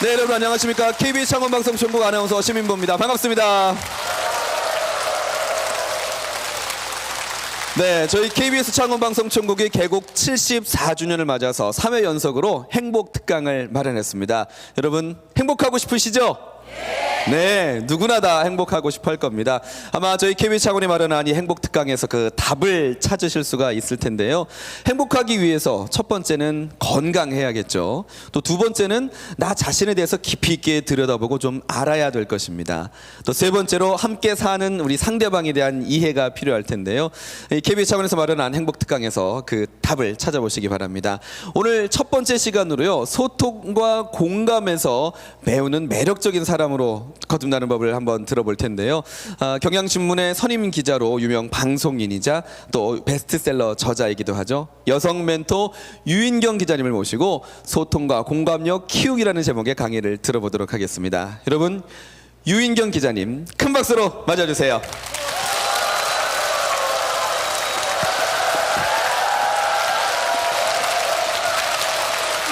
네, 여러분 안녕하십니까? KBS 창원방송 전국 아나운서 시민보입니다. 반갑습니다. 네, 저희 KBS 창원방송 전국이 개국 74주년을 맞아서 3회 연속으로 행복 특강을 마련했습니다. 여러분 행복하고 싶으시죠? 네, 누구나 다 행복하고 싶어 할 겁니다. 아마 저희 KBS 창원이 마련한 이 행복 특강에서 그 답을 찾으실 수가 있을 텐데요. 행복하기 위해서 첫 번째는 건강해야겠죠. 또 두 번째는 나 자신에 대해서 깊이 있게 들여다보고 좀 알아야 될 것입니다. 또 세 번째로 함께 사는 우리 상대방에 대한 이해가 필요할 텐데요. 이 KBS 창원에서 마련한 행복 특강에서 그 답을 찾아보시기 바랍니다. 오늘 첫 번째 시간으로요. 소통과 공감에서 배우는 매력적인 사람으로 거듭나는 법을 한번 들어볼 텐데요. 경향신문의 선임 기자로 유명 방송인이자 또 베스트셀러 저자이기도 하죠. 여성 멘토 유인경 기자님을 모시고 소통과 공감력 키우기라는 제목의 강의를 들어보도록 하겠습니다. 여러분 유인경 기자님 큰 박수로 맞아주세요.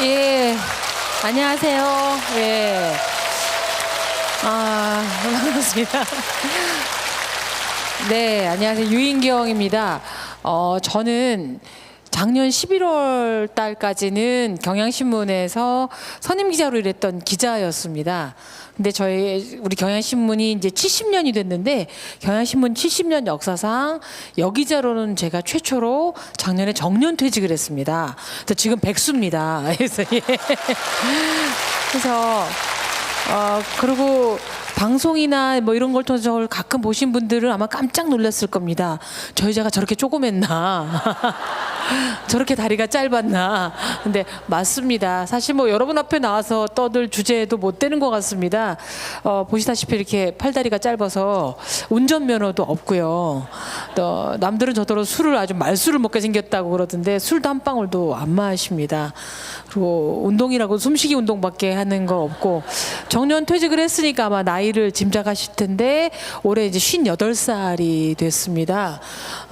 예, 안녕하세요. 예. 반갑습니다. 네, 안녕하세요. 유인경입니다. 저는 작년 11월 달까지는 경향신문에서 선임 기자로 일했던 기자였습니다. 근데 우리 경향신문이 이제 70년이 됐는데 경향신문 70년 역사상 여기자로는 제가 최초로 작년에 정년 퇴직을 했습니다. 그래서 지금 백수입니다. 그래서 그리고 방송이나 뭐 이런 걸 통해서 저를 가끔 보신 분들은 아마 깜짝 놀랐을 겁니다. 저 여자가 저렇게 조그맸나? 저렇게 다리가 짧았나? 근데 맞습니다. 사실 뭐 여러분 앞에 나와서 떠들 주제도 못 되는 것 같습니다. 보시다시피 이렇게 팔다리가 짧아서 운전면허도 없고요. 또 남들은 저더러 술을 아주 말술을 먹게 생겼다고 그러던데 술도 한 방울도 안 마십니다. 그리고 운동이라고 숨쉬기 운동밖에 하는 거 없고 정년 퇴직을 했으니까 아마 나이를 짐작하실 텐데 올해 이제 58살이 됐습니다.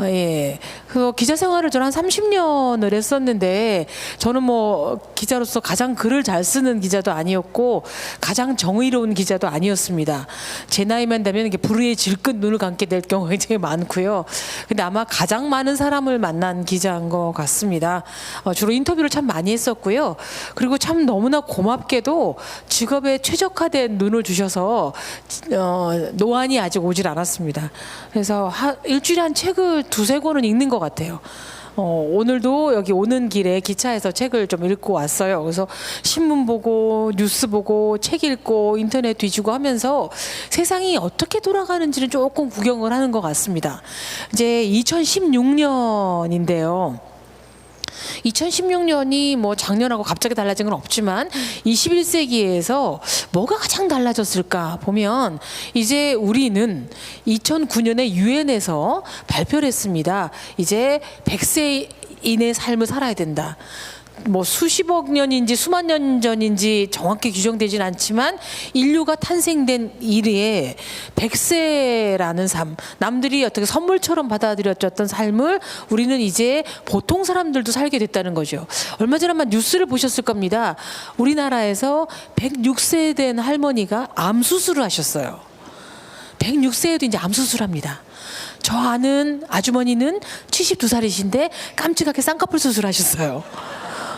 예. 그 기자 생활을 저는 한 30년을 했었는데 저는 뭐 기자로서 가장 글을 잘 쓰는 기자도 아니었고 가장 정의로운 기자도 아니었습니다. 제 나이만 되면 이게 불의에 질끈 눈을 감게 될 경우가 굉장히 많고요. 근데 아마 가장 많은 사람을 만난 기자인 것 같습니다. 주로 인터뷰를 참 많이 했었고요. 그리고 참 너무나 고맙게도 직업에 최적화된 눈을 주셔서 노안이 아직 오질 않았습니다. 그래서 일주일에 한 책을 두세 권은 읽는 것 같아요. 오늘도 여기 오는 길에 기차에서 책을 좀 읽고 왔어요. 그래서 신문 보고 뉴스 보고 책 읽고 인터넷 뒤지고 하면서 세상이 어떻게 돌아가는지를 조금 구경을 하는 것 같습니다. 이제 2016년인데요. 2016년이 뭐 작년하고 갑자기 달라진 건 없지만 21세기에서 뭐가 가장 달라졌을까 보면 이제 우리는 2009년에 유엔에서 발표를 했습니다. 이제 100세인의 삶을 살아야 된다. 뭐 수십억 년인지 수만 년 전인지 정확히 규정되진 않지만 인류가 탄생된 이래에 100세라는 삶, 남들이 어떻게 선물처럼 받아들여졌던 삶을 우리는 이제 보통 사람들도 살게 됐다는 거죠. 얼마 전에 아마 뉴스를 보셨을 겁니다. 우리나라에서 106세 된 할머니가 암 수술을 하셨어요. 106세에도 이제 암 수술합니다. 저 아는 아주머니는 72살이신데 깜찍하게 쌍꺼풀 수술하셨어요.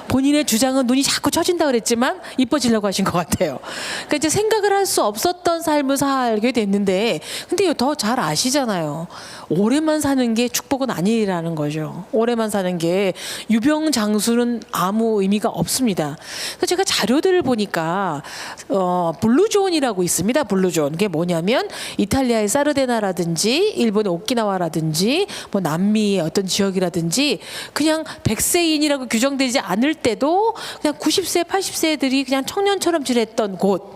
본인의 주장은 눈이 자꾸 처진다 그랬지만 이뻐지려고 하신 것 같아요. 그러니까 이제 생각을 할 수 없었던 삶을 살게 됐는데 근데 더 잘 아시잖아요. 오래만 사는 게 축복은 아니라는 거죠. 오래만 사는 게 유병장수는 아무 의미가 없습니다. 그래서 제가 자료들을 보니까 블루존이라고 있습니다. 블루존. 그게 뭐냐면 이탈리아의 사르데나라든지 일본의 오키나와라든지 뭐 남미의 어떤 지역이라든지 그냥 100세인이라고 규정되지 않을 때도 그냥 90세, 80세들이 그냥 청년처럼 지냈던 곳.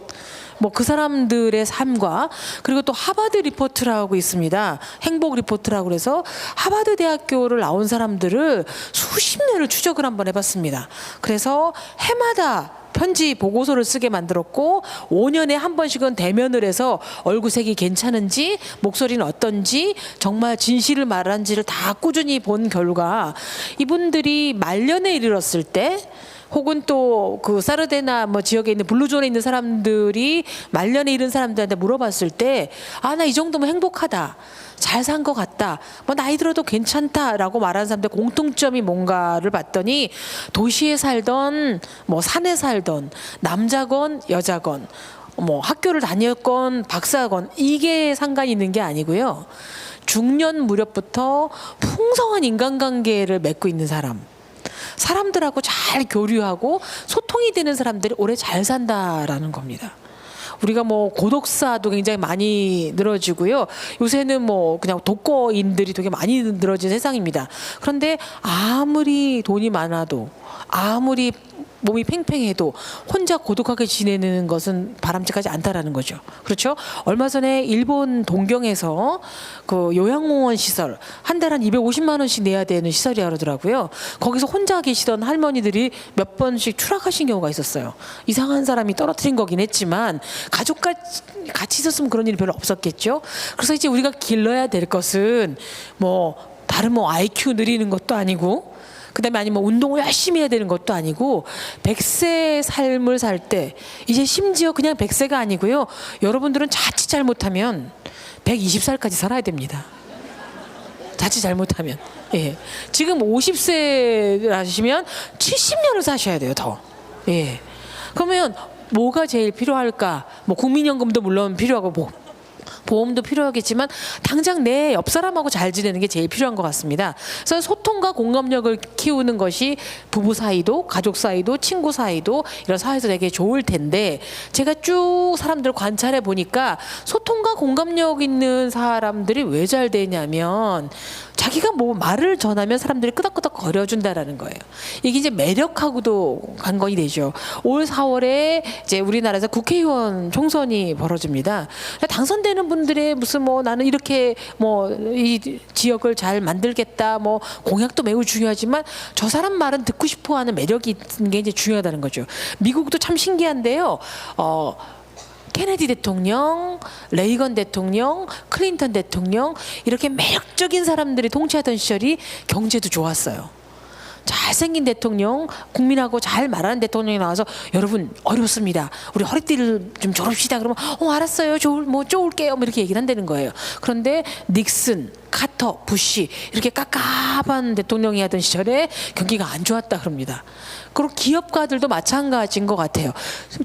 뭐 그 사람들의 삶과 그리고 또 하버드 리포트라고 있습니다. 행복 리포트라고 그래서 하버드 대학교를 나온 사람들을 수십 년을 추적을 한번 해봤습니다. 그래서 해마다 편지 보고서를 쓰게 만들었고 5년에 한 번씩은 대면을 해서 얼굴색이 괜찮은지 목소리는 어떤지 정말 진실을 말하는지를 다 꾸준히 본 결과 이분들이 말년에 이르렀을 때 혹은 또 그 사르데나 뭐 지역에 있는 블루존에 있는 사람들이 말년에 이른 사람들한테 물어봤을 때 아, 나 이 정도면 행복하다. 잘 산 것 같다. 뭐 나이 들어도 괜찮다라고 말하는 사람들 공통점이 뭔가를 봤더니 도시에 살던 뭐 산에 살던 남자건 여자건 뭐 학교를 다녔건 박사건 이게 상관이 있는 게 아니고요. 중년 무렵부터 풍성한 인간관계를 맺고 있는 사람. 사람들하고 잘 교류하고 소통이 되는 사람들이 오래 잘 산다라는 겁니다. 우리가 뭐 고독사도 굉장히 많이 늘어지고요. 요새는 뭐 그냥 독거인들이 되게 많이 늘어진 세상입니다. 그런데 아무리 돈이 많아도 아무리 몸이 팽팽해도 혼자 고독하게 지내는 것은 바람직하지 않다라는 거죠. 그렇죠? 얼마 전에 일본 동경에서 그 요양원원 시설 한 달 한 250만 원씩 내야 되는 시설이라 그러더라고요. 거기서 혼자 계시던 할머니들이 몇 번씩 추락하신 경우가 있었어요. 이상한 사람이 떨어뜨린 거긴 했지만 가족과 같이 있었으면 그런 일이 별로 없었겠죠. 그래서 이제 우리가 길러야 될 것은 뭐 다른 뭐 IQ 느리는 것도 아니고 그다음에 아니면 운동을 열심히 해야 되는 것도 아니고 100세 삶을 살 때 이제 심지어 그냥 100세가 아니고요. 여러분들은 자칫 잘못하면 120살까지 살아야 됩니다. 자칫 잘못하면. 예. 지금 50세라시면 70년을 사셔야 돼요, 더. 예. 그러면 뭐가 제일 필요할까? 뭐 국민연금도 물론 필요하고 뭐 보험도 필요하겠지만 당장 내 옆 사람하고 잘 지내는 게 제일 필요한 것 같습니다. 그래서 소통과 공감력을 키우는 것이 부부 사이도 가족 사이도 친구 사이도 이런 사회에서 되게 좋을 텐데 제가 쭉 사람들 관찰해 보니까 소통과 공감력 있는 사람들이 왜 잘 되냐면 자기가 뭐 말을 전하면 사람들이 끄덕끄덕 거려준다라는 거예요. 이게 이제 매력하고도 관건이 되죠. 올 4월에 이제 우리나라에서 국회의원 총선이 벌어집니다. 당선되는 분들의 무슨 뭐 나는 이렇게 뭐 이 지역을 잘 만들겠다 뭐 공약도 매우 중요하지만 저 사람 말은 듣고 싶어하는 매력이 있는 게 이제 중요하다는 거죠. 미국도 참 신기한데요. 케네디 대통령, 레이건 대통령, 클린턴 대통령 이렇게 매력적인 사람들이 통치하던 시절이 경제도 좋았어요. 잘생긴 대통령, 국민하고 잘 말하는 대통령이 나와서 여러분 어렵습니다. 우리 허리띠를 좀 졸읍시다. 그러면 알았어요. 쪼을게요. 뭐 이렇게 얘기를 한다는 거예요. 그런데 닉슨, 카터, 부시 이렇게 깝깝한 대통령이 하던 시절에 경기가 안 좋았다 그럽니다. 그리고 기업가들도 마찬가지인 것 같아요.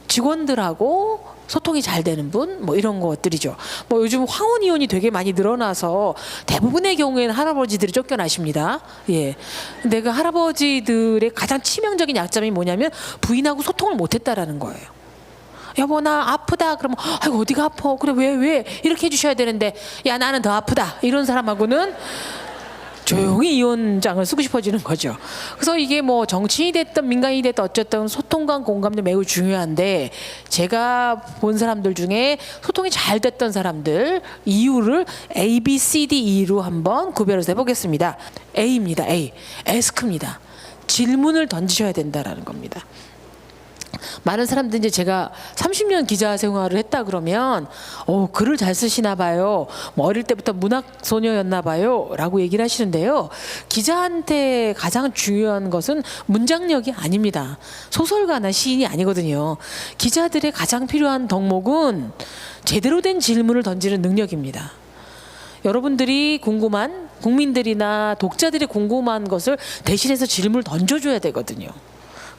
직원들하고 소통이 잘 되는 분, 뭐 이런 것들이죠. 뭐 요즘 황혼 이혼이 되게 많이 늘어나서 대부분의 경우에는 할아버지들이 쫓겨나십니다. 예. 근데 그 할아버지들의 가장 치명적인 약점이 뭐냐면 부인하고 소통을 못했다라는 거예요. 여보 나 아프다 그러면 아이고 어디가 아파 그래 왜 이렇게 해주셔야 되는데 야 나는 더 아프다 이런 사람하고는 조용히 이혼장을 쓰고 싶어지는 거죠. 그래서 이게 뭐 정치인이 됐든 민간인이 됐든 어쨌든 소통과 공감도 매우 중요한데 제가 본 사람들 중에 소통이 잘 됐던 사람들 이유를 A, B, C, D, E로 한번 구별해서 해보겠습니다. A입니다. A. 에스크입니다. 질문을 던지셔야 된다라는 겁니다. 많은 사람들이 이제 제가 30년 기자 생활을 했다 그러면 글을 잘 쓰시나 봐요. 뭐 어릴 때부터 문학 소녀였나 봐요. 라고 얘기를 하시는데요. 기자한테 가장 중요한 것은 문장력이 아닙니다. 소설가나 시인이 아니거든요. 기자들의 가장 필요한 덕목은 제대로 된 질문을 던지는 능력입니다. 여러분들이 궁금한 국민들이나 독자들이 궁금한 것을 대신해서 질문을 던져줘야 되거든요.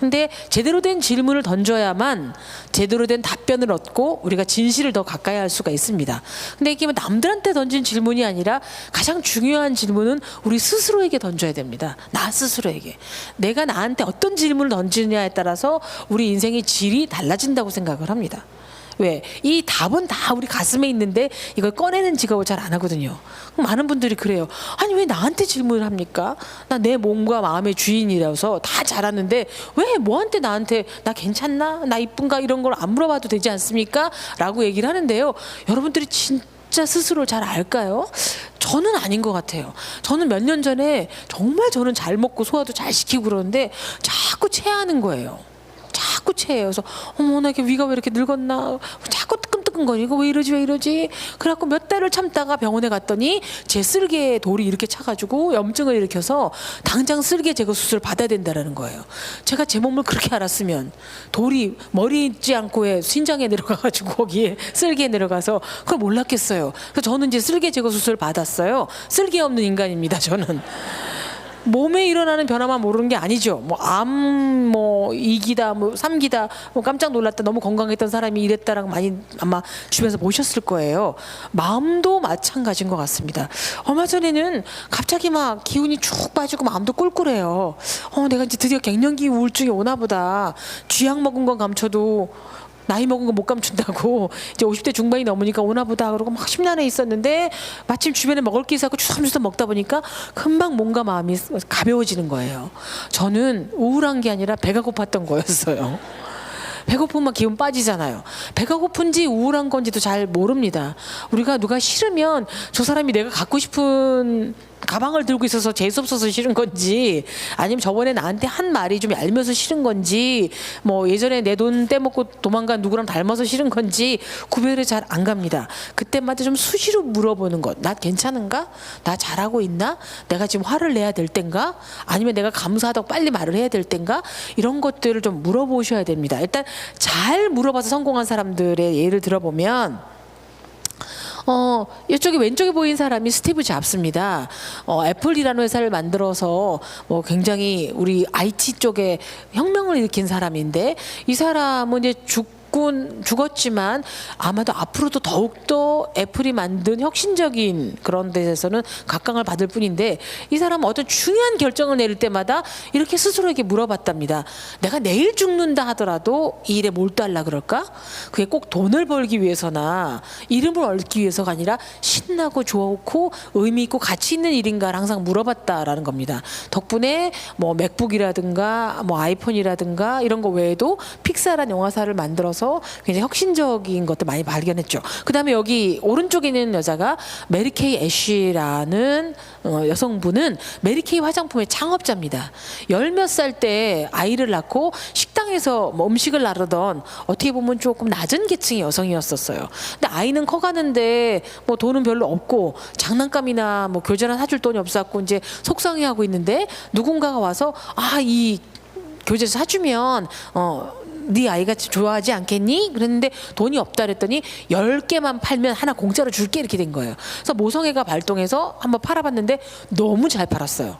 근데 제대로 된 질문을 던져야만 제대로 된 답변을 얻고 우리가 진실을 더 가까이 할 수가 있습니다. 근데 이게 남들한테 던진 질문이 아니라 가장 중요한 질문은 우리 스스로에게 던져야 됩니다. 나 스스로에게. 내가 나한테 어떤 질문을 던지느냐에 따라서 우리 인생의 질이 달라진다고 생각을 합니다. 왜? 이 답은 다 우리 가슴에 있는데 이걸 꺼내는 직업을 잘 안 하거든요. 많은 분들이 그래요. 아니 왜 나한테 질문을 합니까? 나 내 몸과 마음의 주인이라서 다 잘하는데 왜 뭐한테 나한테 나 괜찮나? 나 이쁜가? 이런 걸 안 물어봐도 되지 않습니까? 라고 얘기를 하는데요. 여러분들이 진짜 스스로 잘 알까요? 저는 아닌 것 같아요. 저는 몇 년 전에 정말 저는 잘 먹고 소화도 잘 시키고 그러는데 자꾸 체하는 거예요. 자꾸 체해요. 그래서 어머 나 이렇게 위가 왜 이렇게 늙었나 자꾸 뜨끔뜨끔거리고 왜 이러지 그래갖고 몇 달을 참다가 병원에 갔더니 제 쓸개에 돌이 이렇게 차가지고 염증을 일으켜서 당장 쓸개 제거 수술을 받아야 된다라는 거예요. 제가 제 몸을 그렇게 알았으면 돌이 머리 있지 않고 신장에 내려가가지고 거기에 쓸개에 내려가서 그걸 몰랐겠어요. 그래서 저는 이제 쓸개 제거 수술을 받았어요. 쓸개 없는 인간입니다 저는. 몸에 일어나는 변화만 모르는 게 아니죠. 뭐 암, 뭐 2기다, 뭐 3기다, 뭐 깜짝 놀랐다, 너무 건강했던 사람이 이랬다라고 많이 아마 주변에서 보셨을 거예요. 마음도 마찬가지인 것 같습니다. 얼마 전에는 갑자기 막 기운이 쭉 빠지고 마음도 꿀꿀해요. 내가 이제 드디어 갱년기 우울증이 오나 보다. 쥐약 먹은 건 감춰도 나이 먹은 거 못 감춘다고 이제 50대 중반이 넘으니까 오나 보다 그러고 막 심란해 있었는데 마침 주변에 먹을 게 있어서 주섬주섬 먹다 보니까 금방 몸과 마음이 가벼워지는 거예요. 저는 우울한 게 아니라 배가 고팠던 거였어요. 배고프면 기운 빠지잖아요. 배가 고픈지 우울한 건지도 잘 모릅니다. 우리가 누가 싫으면 저 사람이 내가 갖고 싶은 가방을 들고 있어서 재수없어서 싫은 건지 아니면 저번에 나한테 한 말이 좀 얄미워서 싫은 건지 뭐 예전에 내 돈 떼먹고 도망간 누구랑 닮아서 싫은 건지 구별이 잘 안 갑니다. 그때마다 좀 수시로 물어보는 것. 나 괜찮은가? 나 잘하고 있나? 내가 지금 화를 내야 될 땐가? 아니면 내가 감사하다고 빨리 말을 해야 될 땐가? 이런 것들을 좀 물어보셔야 됩니다. 일단 잘 물어봐서 성공한 사람들의 예를 들어보면 이쪽에 왼쪽에 보인 사람이 스티브 잡스입니다. 애플이라는 회사를 만들어서 뭐 굉장히 우리 IT 쪽에 혁명을 일으킨 사람인데 이 사람은 이제 죽었지만 아마도 앞으로도 더욱더 애플이 만든 혁신적인 그런 데에서는 각광을 받을 뿐인데 이 사람은 어떤 중요한 결정을 내릴 때마다 이렇게 스스로에게 물어봤답니다. 내가 내일 죽는다 하더라도 이 일에 몰두하려 그럴까? 그게 꼭 돈을 벌기 위해서나 이름을 얻기 위해서가 아니라 신나고 좋고 의미 있고 가치 있는 일인가를 항상 물어봤다라는 겁니다. 덕분에 뭐 맥북이라든가 뭐 아이폰이라든가 이런 거 외에도 픽사라는 영화사를 만들어서 굉장히 혁신적인 것들 많이 발견했죠. 그 다음에 여기 오른쪽에 있는 여자가 메리케이 애쉬라는 여성분은 메리케이 화장품의 창업자입니다. 열 몇 살 때 아이를 낳고 식당에서 뭐 음식을 나르던 어떻게 보면 조금 낮은 계층의 여성이었었어요. 근데 아이는 커가는데 뭐 돈은 별로 없고 장난감이나 뭐 교재나 사줄 돈이 없었고 이제 속상해하고 있는데 누군가가 와서 이 교재 사주면 네 아이가 좋아하지 않겠니? 그랬는데 돈이 없다 그랬더니 10개만 팔면 하나 공짜로 줄게 이렇게 된 거예요. 그래서 모성애가 발동해서 한번 팔아봤는데 너무 잘 팔았어요.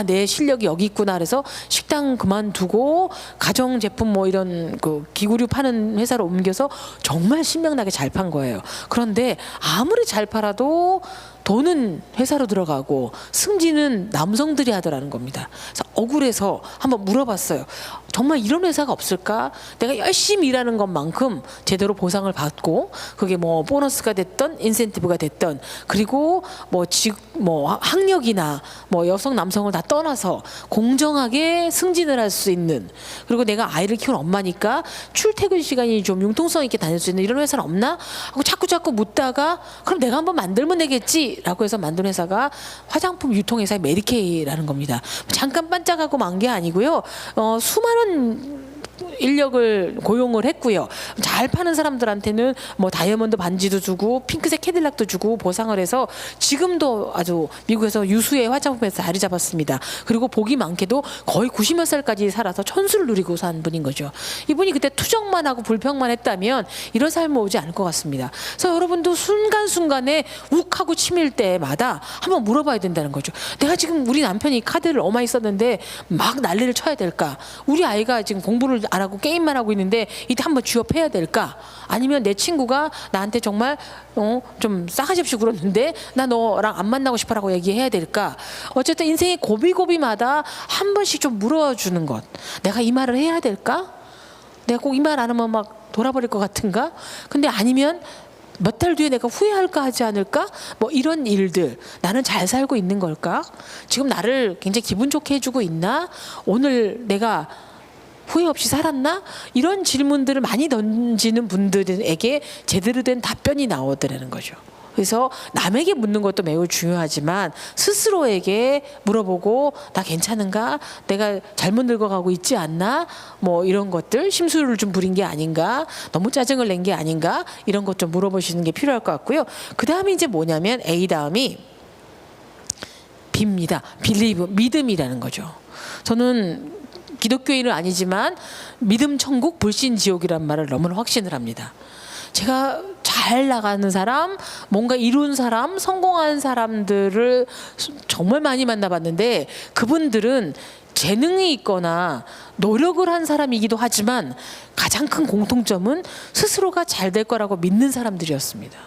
내 실력이 여기 있구나. 그래서 식당 그만두고 가정제품 뭐 이런 그 기구류 파는 회사로 옮겨서 정말 신명나게 잘 판 거예요. 그런데 아무리 잘 팔아도 돈은 회사로 들어가고 승진은 남성들이 하더라는 겁니다. 그래서 억울해서 한번 물어봤어요. 정말 이런 회사가 없을까? 내가 열심히 일하는 것만큼 제대로 보상을 받고 그게 뭐 보너스가 됐던 인센티브가 됐던 그리고 뭐 학력이나 뭐 여성 남성을 다 떠나서 공정하게 승진을 할 수 있는 그리고 내가 아이를 키운 엄마니까 출퇴근 시간이 좀 융통성 있게 다닐 수 있는 이런 회사는 없나? 하고 자꾸 묻다가 그럼 내가 한번 만들면 되겠지 라고 해서 만든 회사가 화장품 유통회사의 메리케이라는 겁니다. 잠깐 반짝하고 만 게 아니고요. 수많은 인력을 고용을 했고요. 잘 파는 사람들한테는 뭐 다이아몬드 반지도 주고 핑크색 캐딜락도 주고 보상을 해서 지금도 아주 미국에서 유수의 화장품에서 자리 잡았습니다. 그리고 복이 많게도 거의 90몇 살까지 살아서 천수를 누리고 산 분인 거죠. 이분이 그때 투정만 하고 불평만 했다면 이런 삶은 오지 않을 것 같습니다. 그래서 여러분도 순간순간에 욱하고 치밀 때마다 한번 물어봐야 된다는 거죠. 내가 지금 우리 남편이 카드를 어마이 썼는데 막 난리를 쳐야 될까? 우리 아이가 지금 공부를 안 하고 게임만 하고 있는데 이때 한번 취업해야 될까? 아니면 내 친구가 나한테 정말 좀 싸가지 없이 굴었는데 나 너랑 안 만나고 싶어라고 얘기해야 될까? 어쨌든 인생의 고비고비마다 한 번씩 좀 물어주는 것. 내가 이 말을 해야 될까? 내가 꼭 이 말 안 하면 막 돌아버릴 것 같은가? 근데 아니면 몇 달 뒤에 내가 후회할까 하지 않을까? 뭐 이런 일들. 나는 잘 살고 있는 걸까? 지금 나를 굉장히 기분 좋게 해주고 있나? 오늘 내가 후회 없이 살았나? 이런 질문들을 많이 던지는 분들에게 제대로 된 답변이 나오더라는 거죠. 그래서 남에게 묻는 것도 매우 중요하지만 스스로에게 물어보고 나 괜찮은가? 내가 잘못 늙어가고 있지 않나? 뭐 이런 것들 심술을 좀 부린 게 아닌가? 너무 짜증을 낸 게 아닌가? 이런 것 좀 물어보시는 게 필요할 것 같고요. 그 다음이 이제 뭐냐면 A 다음이 B입니다. Believe, 믿음이라는 거죠. 저는 기독교인은 아니지만 믿음 천국 불신 지옥이란 말을 너무나 확신을 합니다. 제가 잘 나가는 사람, 뭔가 이룬 사람, 성공한 사람들을 정말 많이 만나봤는데 그분들은 재능이 있거나 노력을 한 사람이기도 하지만 가장 큰 공통점은 스스로가 잘 될 거라고 믿는 사람들이었습니다.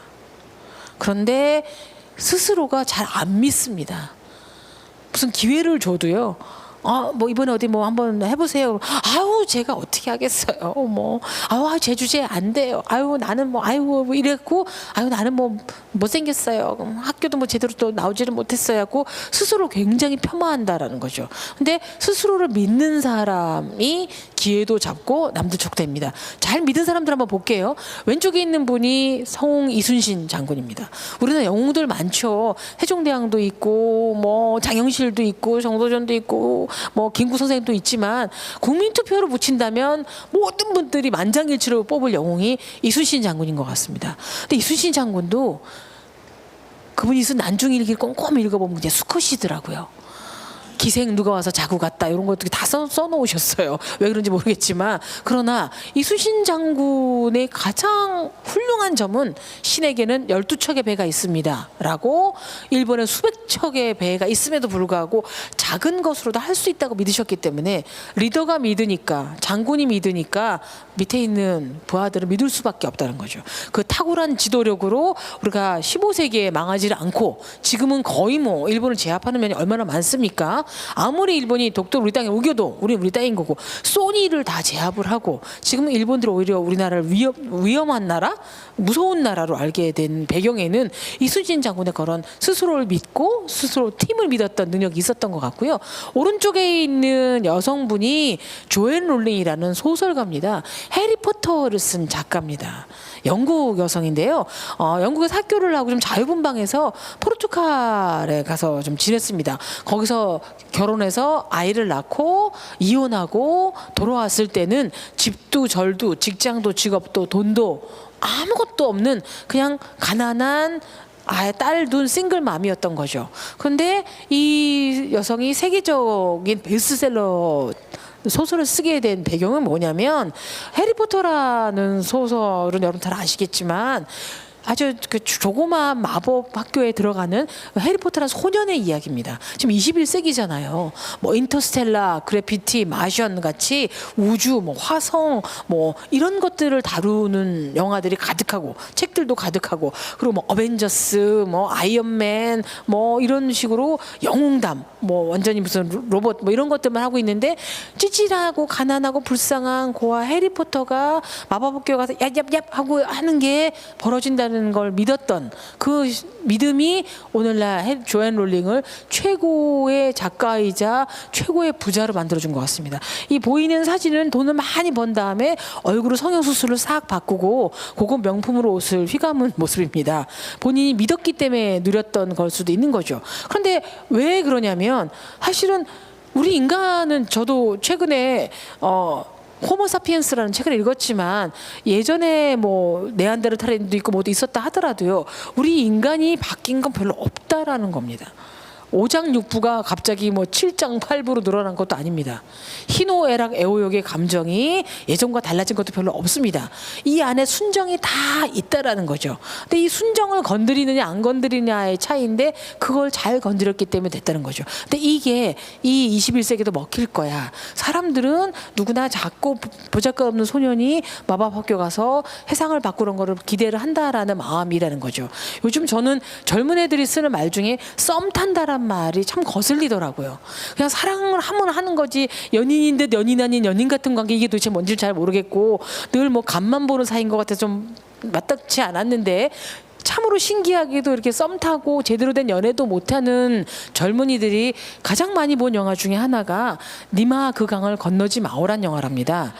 그런데 스스로가 잘 안 믿습니다. 무슨 기회를 줘도요. 뭐 이번에 어디 뭐 한번 해보세요. 아우 제가 어떻게 하겠어요. 뭐 아우 제 주제 안 돼요. 아유 나는 뭐 이랬고 아유 나는 뭐 못생겼어요. 학교도 뭐 제대로 또 나오지를 못했어요. 하고 스스로 굉장히 폄하한다라는 거죠. 근데 스스로를 믿는 사람이 기회도 잡고 남도 촉됩니다. 잘 믿은 사람들 한번 볼게요. 왼쪽에 있는 분이 성웅 이순신 장군입니다. 우리는 영웅들 많죠. 세종대왕도 있고 뭐 장영실도 있고 정도전도 있고 뭐 김구 선생도 있지만 국민투표로 붙인다면 모든 분들이 만장일치로 뽑을 영웅이 이순신 장군인 것 같습니다. 근데 이순신 장군도 그분이 쓴 난중일기를 꼼꼼히 읽어보면 그냥 수컷이더라고요. 기생 누가 와서 자고 갔다 이런 것들 다 써놓으셨어요. 왜 그런지 모르겠지만 그러나 이순신 장군의 가장 훌륭한 점은 신에게는 12척의 배가 있습니다 라고 일본에 수백 척의 배가 있음에도 불구하고 작은 것으로도 할 수 있다고 믿으셨기 때문에 리더가 믿으니까 장군이 믿으니까 밑에 있는 부하들은 믿을 수밖에 없다는 거죠. 그 탁월한 지도력으로 우리가 15세기에 망하지를 않고 지금은 거의 뭐 일본을 제압하는 면이 얼마나 많습니까? 아무리 일본이 독도 우리 땅에 우겨도 우리 땅인 거고 소니를 다 제압을 하고 지금은 일본들이 오히려 우리나라를 위험한 나라? 무서운 나라로 알게 된 배경에는 이순신 장군의 그런 스스로를 믿고 스스로 팀을 믿었던 능력이 있었던 것 같고요. 오른쪽에 있는 여성분이 조앤 롤링이라는 소설가입니다. 해리포터를 쓴 작가입니다. 영국 여성인데요. 영국에서 학교를 하고 좀 자유분방해서 포르투갈에 가서 좀 지냈습니다. 거기서 결혼해서 아이를 낳고 이혼하고 돌아왔을 때는 집도 절도 직장도 직업도 돈도 아무것도 없는 그냥 가난한 딸 둔 싱글맘이었던 거죠. 그런데 이 여성이 세계적인 베스트셀러 소설을 쓰게 된 배경은 뭐냐면 해리포터라는 소설은 여러분 잘 아시겠지만 아주 그 조그마한 마법 학교에 들어가는 해리포터라는 소년의 이야기입니다. 지금 21세기잖아요. 뭐 인터스텔라, 그래피티, 마션 같이 우주, 뭐 화성, 뭐 이런 것들을 다루는 영화들이 가득하고 책들도 가득하고 그리고 뭐 어벤져스, 뭐 아이언맨, 뭐 이런 식으로 영웅담, 뭐 완전히 무슨 로봇 뭐 이런 것들만 하고 있는데 찌질하고 가난하고 불쌍한 고아 해리포터가 마법학교 가서 얍얍얍 하고 하는 게 벌어진다는 걸 믿었던 그 믿음이 오늘날 조앤 롤링을 최고의 작가이자 최고의 부자로 만들어준 것 같습니다. 이 보이는 사진은 돈을 많이 번 다음에 얼굴을 성형수술을 싹 바꾸고 고급 명품으로 옷을 휘감은 모습입니다. 본인이 믿었기 때문에 누렸던 걸 수도 있는 거죠. 그런데 왜 그러냐면 사실은 우리 인간은 저도 최근에 호모사피엔스라는 책을 읽었지만 예전에 뭐 네안데르탈인도 있고 뭐도 있었다 하더라도요. 우리 인간이 바뀐 건 별로 없다라는 겁니다. 5장 6부가 갑자기 뭐 7장 8부로 늘어난 것도 아닙니다. 희노애락 애호욕의 감정이 예전과 달라진 것도 별로 없습니다. 이 안에 순정이 다 있다라는 거죠. 근데 이 순정을 건드리느냐 안 건드리느냐의 차이인데 그걸 잘 건드렸기 때문에 됐다는 거죠. 근데 이게 이 21세기도 먹힐 거야. 사람들은 누구나 작고 보잘것없는 소년이 마법학교 가서 세상을 바꾸는 거를 기대를 한다라는 마음이라는 거죠. 요즘 저는 젊은 애들이 쓰는 말 중에 썸 탄다란 말이 참 거슬리더라고요. 그냥 사랑을 하면 하는 거지 연인인 듯 연인 아닌 연인 같은 관계 이게 도대체 뭔지 잘 모르겠고 늘 뭐 간만 보는 사이인 것 같아서 좀 맞닿지 않았는데 참으로 신기하게도 이렇게 썸 타고 제대로 된 연애도 못하는 젊은이들이 가장 많이 본 영화 중에 하나가 니마 그 강을 건너지 마오란 영화랍니다.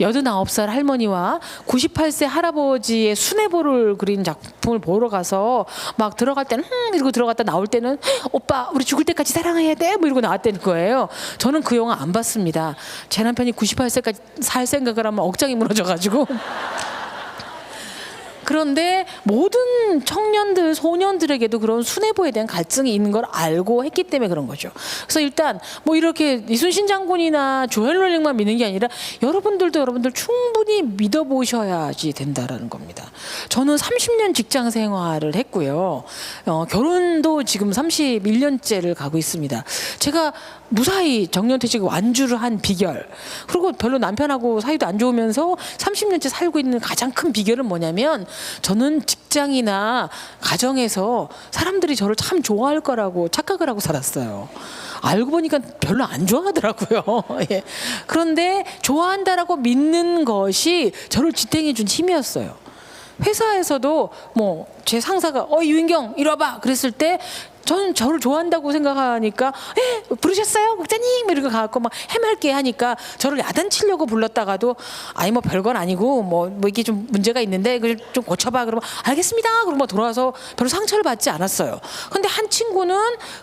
89살 할머니와 98세 할아버지의 수뇌보를 그린 작품을 보러 가서 막 들어갈 때는 이러고 들어갔다 나올 때는 오빠 우리 죽을 때까지 사랑해야 돼 뭐 이러고 나왔다는 거예요. 저는 그 영화 안 봤습니다. 제 남편이 98세까지 살 생각을 하면 억장이 무너져가지고 그런데 모든 청년들, 소년들에게도 그런 수뇌보에 대한 갈증이 있는 걸 알고 했기 때문에 그런 거죠. 그래서 일단 뭐 이렇게 이순신 장군이나 조엘 롤링만 믿는 게 아니라 여러분들도 여러분들 충분히 믿어보셔야지 된다라는 겁니다. 저는 30년 직장 생활을 했고요. 결혼도 지금 31년째를 가고 있습니다. 제가 무사히 정년퇴직 완주를 한 비결, 그리고 별로 남편하고 사이도 안 좋으면서 30년째 살고 있는 가장 큰 비결은 뭐냐면 저는 직장이나 가정에서 사람들이 저를 참 좋아할 거라고 착각을 하고 살았어요. 알고 보니까 별로 안 좋아하더라고요. 예. 그런데 좋아한다라고 믿는 것이 저를 지탱해 준 힘이었어요. 회사에서도 뭐 제 상사가 유인경 이리 와봐 그랬을 때 저는 저를 좋아한다고 생각하니까 부르셨어요 국장님 이렇게 가고 막 해맑게 하니까 저를 야단치려고 불렀다가도 아니 뭐 별건 아니고 뭐 이게 좀 문제가 있는데 그걸 좀 고쳐봐 그러면 알겠습니다 그러면 돌아와서 별로 상처를 받지 않았어요. 근데 한 친구는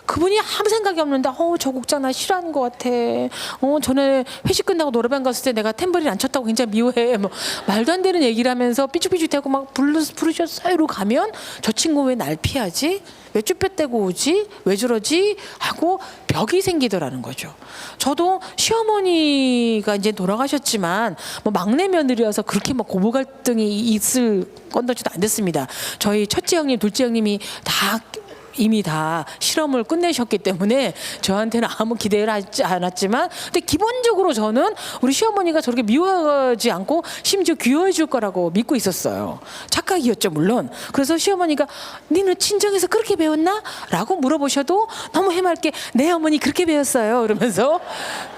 그분이 아무 생각이 없는데 저 국장 나 싫어하는 것 같아. 전에 회식 끝나고 노래방 갔을 때 내가 탬버린 안 쳤다고 굉장히 미워해. 뭐 말도 안 되는 얘기를 하면서 삐죽삐죽대고 막 부르셨어요 이러고 가면 저 친구 왜 날 피하지? 왜 쭈뼛대고 오지? 왜 저러지? 하고 벽이 생기더라는 거죠. 저도 시어머니가 이제 돌아가셨지만 뭐 막내 며느리여서 그렇게 막 고부 갈등이 있을 건더지도 안 됐습니다. 저희 첫째 형님, 둘째 형님이 이미 다 실험을 끝내셨기 때문에 저한테는 아무 기대를 하지 않았지만 근데 기본적으로 저는 우리 시어머니가 저렇게 미워하지 않고 심지어 귀여워해 줄 거라고 믿고 있었어요. 착각이었죠 물론. 그래서 시어머니가 니는 친정에서 그렇게 배웠나? 라고 물어보셔도 너무 해맑게 내 어머니 그렇게 배웠어요 이러면서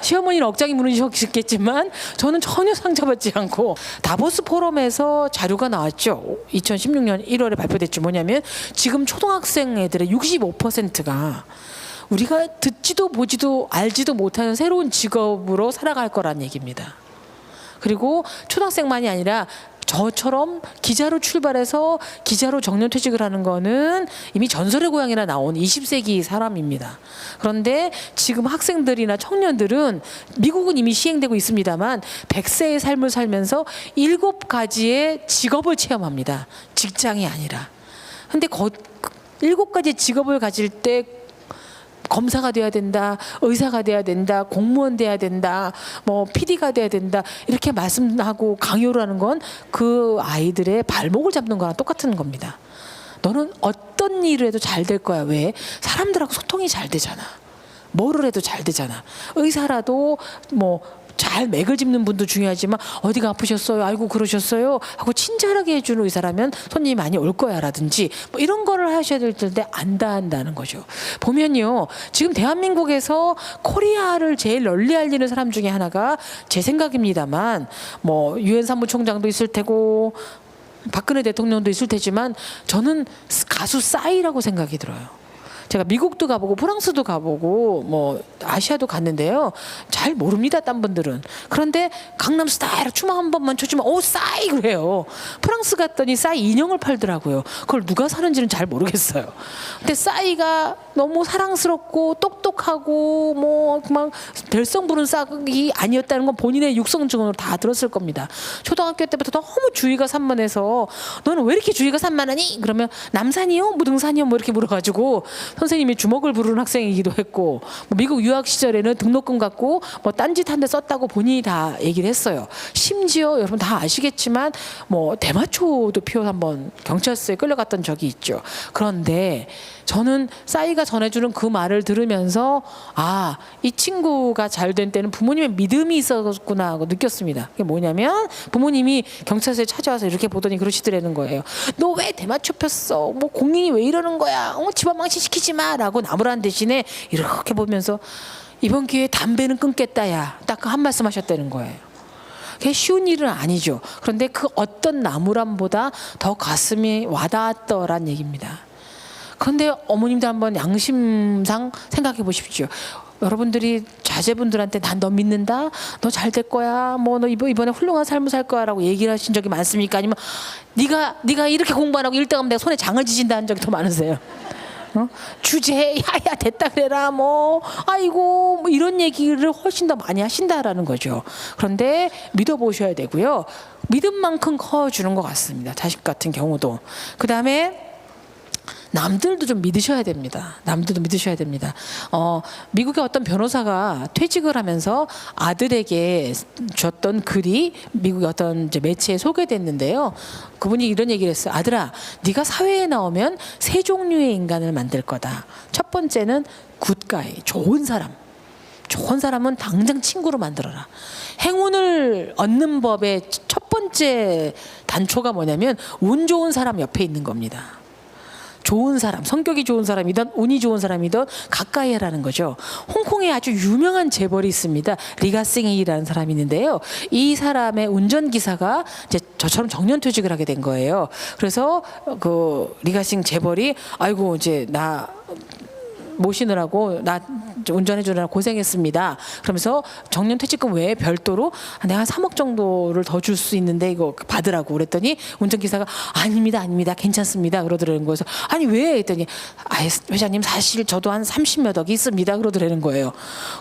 시어머니는 억장이 무너지셨겠지만 저는 전혀 상처받지 않고 다보스 포럼에서 자료가 나왔죠. 2016년 1월에 발표됐죠. 뭐냐면 지금 초등학생 애들의 65%가 우리가 듣지도 보지도 알지도 못하는 새로운 직업으로 살아갈 거란 얘기입니다. 그리고 초등학생만이 아니라 저처럼 기자로 출발해서 기자로 정년퇴직을 하는 거는 이미 전설의 고향이나 나온 20세기 사람입니다. 그런데 지금 학생들이나 청년들은 미국은 이미 시행되고 있습니다만 100세의 삶을 살면서 7가지의 직업을 체험합니다. 직장이 아니라. 근데 7가지 직업을 가질 때 검사가 돼야 된다, 의사가 돼야 된다, 공무원 돼야 된다, 뭐 PD가 돼야 된다 이렇게 말씀하고 강요를 하는 건 그 아이들의 발목을 잡는 거랑 똑같은 겁니다. 너는 어떤 일을 해도 잘 될 거야. 왜? 사람들하고 소통이 잘 되잖아. 뭐를 해도 잘 되잖아. 의사라도 뭐 잘 맥을 짚는 분도 중요하지만 어디가 아프셨어요? 아이고 그러셨어요? 하고 친절하게 해주는 의사라면 손님이 많이 올 거야 라든지 뭐 이런 거를 하셔야 될 텐데 안 한다는 거죠. 보면요. 지금 대한민국에서 코리아를 제일 널리 알리는 사람 중에 하나가 제 생각입니다만 뭐 유엔 사무총장도 있을 테고 박근혜 대통령도 있을 테지만 저는 가수 싸이라고 생각이 들어요. 제가 미국도 가보고 프랑스도 가보고 뭐 아시아도 갔는데요. 잘 모릅니다. 딴 분들은. 그런데 강남스타일 춤 한 번만 춰주면 싸이 그래요. 프랑스 갔더니 싸이 인형을 팔더라고요. 그걸 누가 사는지는 잘 모르겠어요. 근데 싸이가 너무 사랑스럽고 똑똑하고 뭐 막 별성 부른 싸이 아니었다는 건 본인의 육성 증언으로 다 들었을 겁니다. 초등학교 때부터 너무 주의가 산만해서 너는 왜 이렇게 주의가 산만하니? 그러면 남산이요? 무등산이요? 뭐 이렇게 물어가지고 선생님이 주먹을 부르는 학생이기도 했고 뭐 미국 유학 시절에는 등록금 갖고 뭐 딴짓 한 대 썼다고 본인이 다 얘기를 했어요. 심지어 여러분 다 아시겠지만 뭐 대마초도 피워 한번 경찰서에 끌려갔던 적이 있죠. 그런데 저는 싸이가 전해주는 그 말을 들으면서 이 친구가 잘 된 때는 부모님의 믿음이 있었구나 하고 느꼈습니다. 그게 뭐냐면 부모님이 경찰서에 찾아와서 이렇게 보더니 그러시더라는 거예요. 너 왜 대마초 폈어? 뭐 공인이 왜 이러는 거야? 집안 망신시키지 마 라고 나무라는 대신에 이렇게 보면서 이번 기회에 담배는 끊겠다 야 딱 그 한 말씀 하셨다는 거예요. 그게 쉬운 일은 아니죠. 그런데 그 어떤 나무람보다 더 가슴이 와닿았더란 얘기입니다. 그런데 어머님도 한번 양심상 생각해 보십시오. 여러분들이 자제분들한테 난 너 믿는다, 너 잘 될 거야, 뭐 너 이번에 훌륭한 삶을 살 거야라고 얘기를 하신 적이 많습니까? 아니면 네가 이렇게 공부 안 하고 1등하면 내가 손에 장을 지진다 한 적이 더 많으세요? 주제 야야 됐다 그래라 뭐 아이고 뭐 이런 얘기를 훨씬 더 많이 하신다라는 거죠. 그런데 믿어보셔야 되고요. 믿음만큼 커주는 것 같습니다. 자식 같은 경우도. 그 다음에 남들도 좀 믿으셔야 됩니다. 남들도 믿으셔야 됩니다. 미국의 어떤 변호사가 퇴직을 하면서 아들에게 줬던 글이 미국의 어떤 이제 매체에 소개됐는데요. 그분이 이런 얘기를 했어요. 아들아, 네가 사회에 나오면 세 종류의 인간을 만들 거다. 첫 번째는 굿가이, 좋은 사람. 좋은 사람은 당장 친구로 만들어라. 행운을 얻는 법의 첫 번째 단초가 뭐냐면 운 좋은 사람 옆에 있는 겁니다. 좋은 사람, 성격이 좋은 사람이든 운이 좋은 사람이든 가까이 하라는 거죠. 홍콩에 아주 유명한 재벌이 있습니다. 리가싱이라는 사람이 있는데요. 이 사람의 운전기사가 이제 저처럼 정년퇴직을 하게 된 거예요. 그래서 그 리가싱 재벌이 아이고 이제 나 모시느라고 나 운전해 주느라 고생했습니다. 그러면서 정년퇴직금 외에 별도로 내가 한 3억 정도를 더 줄 수 있는데 이거 받으라고 그랬더니 운전기사가 아닙니다 괜찮습니다 그러더라는 거예요. 아니 왜 했더니 회장님 사실 저도 한 30몇 억이 있습니다 그러더라는 거예요.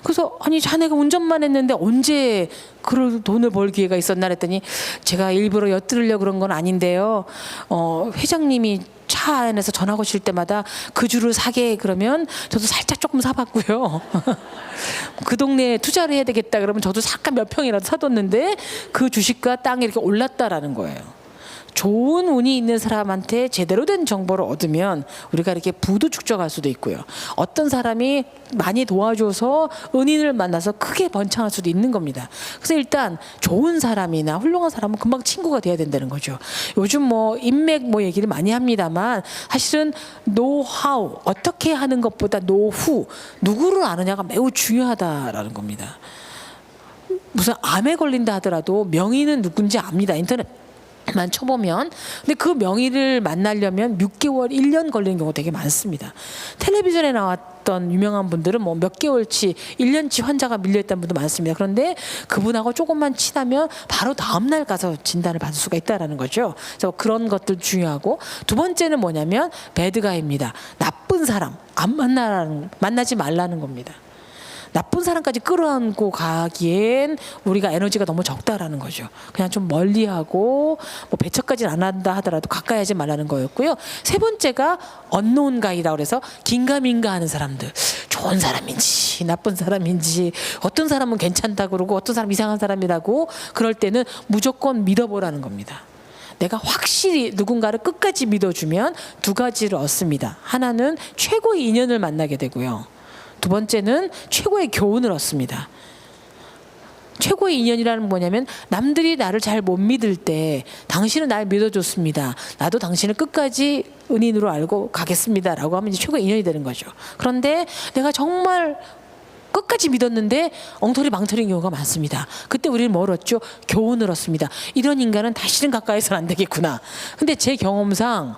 그래서 아니 자네가 운전만 했는데 언제 그럴 돈을 벌 기회가 있었나 했더니 제가 일부러 엿들으려고 그런 건 아닌데요. 회장님이 차 안에서 전화 거실 때마다 그 주를 사게 그러면 저도 살짝 조금 사봤고요. 그 동네에 투자를 해야 되겠다 그러면 저도 잠깐 몇 평이라도 사뒀는데 그 주식과 땅이 이렇게 올랐다라는 거예요. 좋은 운이 있는 사람한테 제대로 된 정보를 얻으면 우리가 이렇게 부도 축적할 수도 있고요. 어떤 사람이 많이 도와줘서 은인을 만나서 크게 번창할 수도 있는 겁니다. 그래서 일단 좋은 사람이나 훌륭한 사람은 금방 친구가 돼야 된다는 거죠. 요즘 뭐 인맥 뭐 얘기를 많이 합니다만 사실은 노하우 어떻게 하는 것보다 노후 누구를 아느냐가 매우 중요하다라는 겁니다. 무슨 암에 걸린다 하더라도 명의는 누군지 압니다. 인터넷만 쳐보면. 근데 그 명의를 만나려면 6개월, 1년 걸리는 경우가 되게 많습니다. 텔레비전에 나왔던 유명한 분들은 뭐 몇 개월치, 1년치 환자가 밀려있다는 분도 많습니다. 그런데 그분하고 조금만 친하면 바로 다음날 가서 진단을 받을 수가 있다는 거죠. 그래서 그런 것들 중요하고, 두 번째는 뭐냐면 배드가이입니다. 나쁜 사람 안 만나지 말라는 겁니다. 나쁜 사람까지 끌어안고 가기엔 우리가 에너지가 너무 적다라는 거죠. 그냥 좀 멀리하고 뭐 배척까지는 안 한다 하더라도 가까이 하지 말라는 거였고요. 세 번째가 언노운 가이다 그래서 긴가민가 하는 사람들. 좋은 사람인지 나쁜 사람인지 어떤 사람은 괜찮다 그러고 어떤 사람 이상한 사람이라고 그럴 때는 무조건 믿어보라는 겁니다. 내가 확실히 누군가를 끝까지 믿어주면 두 가지를 얻습니다. 하나는 최고의 인연을 만나게 되고요. 두 번째는 최고의 교훈을 얻습니다. 최고의 인연이라는 뭐냐면 남들이 나를 잘 못 믿을 때 당신은 날 믿어줬습니다. 나도 당신을 끝까지 은인으로 알고 가겠습니다. 라고 하면 이제 최고의 인연이 되는 거죠. 그런데 내가 정말 끝까지 믿었는데 엉터리 망설인 경우가 많습니다. 그때 우리는 뭘 얻죠? 교훈을 얻습니다. 이런 인간은 다시는 가까이서는 안 되겠구나. 근데 제 경험상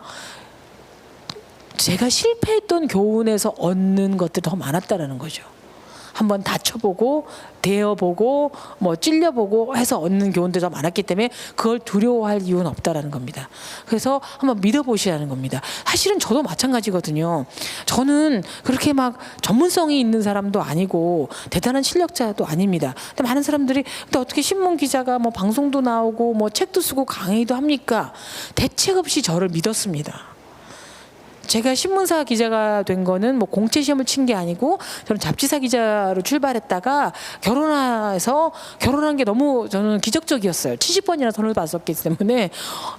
제가 실패했던 교훈에서 얻는 것들이 더 많았다라는 거죠. 한번 다쳐보고 데어보고 뭐 찔려보고 해서 얻는 교훈들이 더 많았기 때문에 그걸 두려워할 이유는 없다라는 겁니다. 그래서 한번 믿어보시라는 겁니다. 사실은 저도 마찬가지거든요. 저는 그렇게 막 전문성이 있는 사람도 아니고 대단한 실력자도 아닙니다. 근데 많은 사람들이 근데 어떻게 신문 기자가 뭐 방송도 나오고 뭐 책도 쓰고 강의도 합니까? 대책 없이 저를 믿었습니다. 제가 신문사 기자가 된 거는 뭐 공채 시험을 친 게 아니고 저는 잡지사 기자로 출발했다가 결혼한 게 너무 저는 기적적이었어요. 70번이나 손을 봤었기 때문에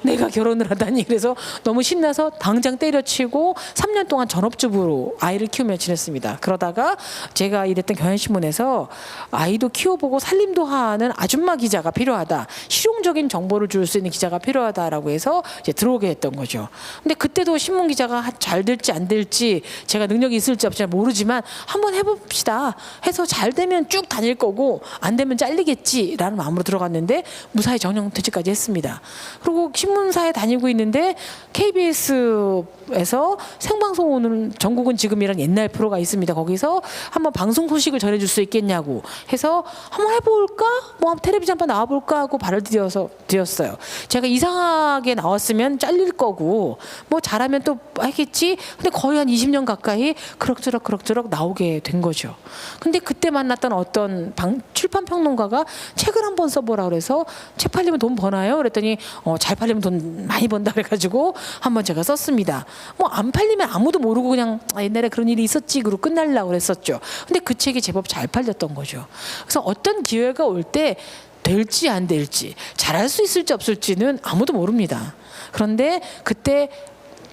내가 결혼을 하다니 그래서 너무 신나서 당장 때려치고 3년 동안 전업주부로 아이를 키우며 지냈습니다. 그러다가 제가 일했던 경향신문에서 아이도 키워보고 살림도 하는 아줌마 기자가 필요하다. 실용적 실용적인 정보를 줄 수 있는 기자가 필요하다라고 해서 이제 들어오게 했던 거죠. 근데 그때도 신문 기자가 잘 될지 안 될지 제가 능력이 있을지 없을지 모르지만 한번 해봅시다 해서 잘 되면 쭉 다닐 거고 안 되면 잘리겠지라는 마음으로 들어갔는데 무사히 정년 퇴직까지 했습니다. 그리고 신문사에 다니고 있는데 KBS에서 생방송 오는 전국은 지금이란 옛날 프로가 있습니다. 거기서 한번 방송 소식을 전해줄 수 있겠냐고 해서 한번 해볼까? 뭐 텔레비전 한번 나와볼까 하고 발을 들였어요. 제가 이상하게 나왔으면 잘릴 거고 뭐 잘하면 또 하겠지. 근데 거의 한 20년 가까이 그럭저럭 나오게 된 거죠. 근데 그때 만났던 어떤 출판 평론가가 책을 한번 써보라 그래서 책 팔리면 돈 버나요? 그랬더니 잘 팔리면 돈 많이 번다 그래가지고 한번 제가 썼습니다. 뭐 안 팔리면 아무도 모르고 그냥 옛날에 그런 일이 있었지 그러고 끝날라고 그랬었죠. 근데 그 책이 제법 잘 팔렸던 거죠. 그래서 어떤 기회가 올 때 될지 안 될지 잘할 수 있을지 없을지는 아무도 모릅니다. 그런데 그때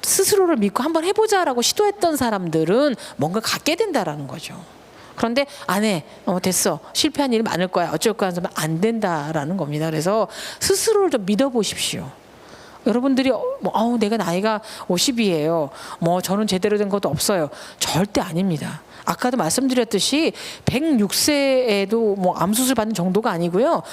스스로를 믿고 한번 해보자라고 시도했던 사람들은 뭔가 갖게 된다라는 거죠. 그런데 안 해. 됐어. 실패한 일이 많을 거야. 어쩔 거야. 하면 안 된다라는 겁니다. 그래서 스스로를 좀 믿어보십시오. 여러분들이 내가 나이가 50이에요. 뭐 저는 제대로 된 것도 없어요. 절대 아닙니다. 아까도 말씀드렸듯이 106세에도 뭐 암수술 받는 정도가 아니고요.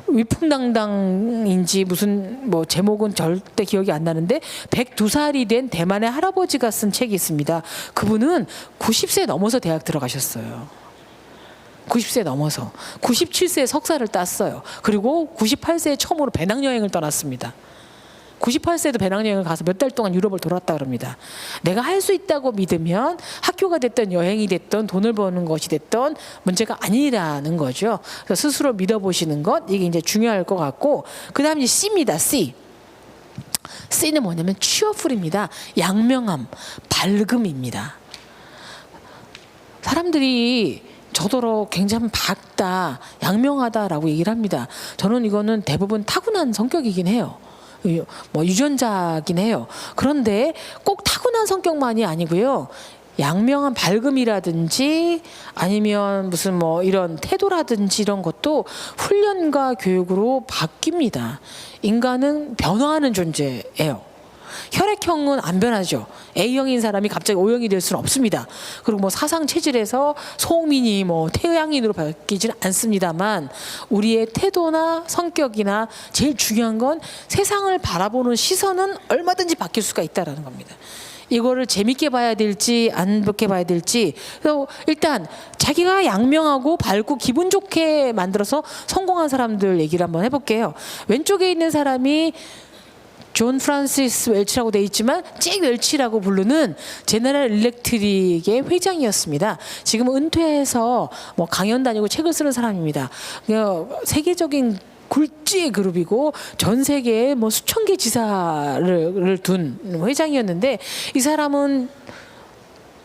위풍당당인지 무슨 뭐 제목은 절대 기억이 안 나는데 102살이 된 대만의 할아버지가 쓴 책이 있습니다. 그분은 90세 넘어서 대학 들어가셨어요. 90세 넘어서 97세에 석사를 땄어요. 그리고 98세에 처음으로 배낭여행을 떠났습니다. 98세도 배낭여행을 가서 몇 달 동안 유럽을 돌았다 그럽니다. 내가 할 수 있다고 믿으면 학교가 됐든 여행이 됐든 돈을 버는 것이 됐든 문제가 아니라는 거죠. 그래서 스스로 믿어보시는 것 이게 이제 중요할 것 같고 그 다음에 C입니다. C. C는 뭐냐면 cheerful입니다. 양명함, 밝음입니다. 사람들이 저더러 굉장히 밝다, 양명하다라고 얘기를 합니다. 저는 이거는 대부분 타고난 성격이긴 해요. 뭐 유전자긴 해요. 그런데 꼭 타고난 성격만이 아니고요. 양명한 밝음이라든지 아니면 무슨 뭐 이런 태도라든지 이런 것도 훈련과 교육으로 바뀝니다. 인간은 변화하는 존재예요. 혈액형은 안 변하죠. A형인 사람이 갑자기 O형이 될 수는 없습니다. 그리고 뭐 사상 체질에서 소민이 뭐 태양인으로 바뀌지는 않습니다만 우리의 태도나 성격이나 제일 중요한 건 세상을 바라보는 시선은 얼마든지 바뀔 수가 있다라는 겁니다. 이거를 재밌게 봐야 될지 안 좋게 봐야 될지 그래서 일단 자기가 양명하고 밝고 기분 좋게 만들어서 성공한 사람들 얘기를 한번 해볼게요. 왼쪽에 있는 사람이 존 프란시스 웰치라고 되어 있지만 잭 웰치라고 부르는 제너럴 일렉트릭의 회장이었습니다. 지금 은퇴해서 뭐 강연 다니고 책을 쓰는 사람입니다. 세계적인 굴지의 그룹이고 전 세계에 뭐 수천 개 지사를 둔 회장이었는데 이 사람은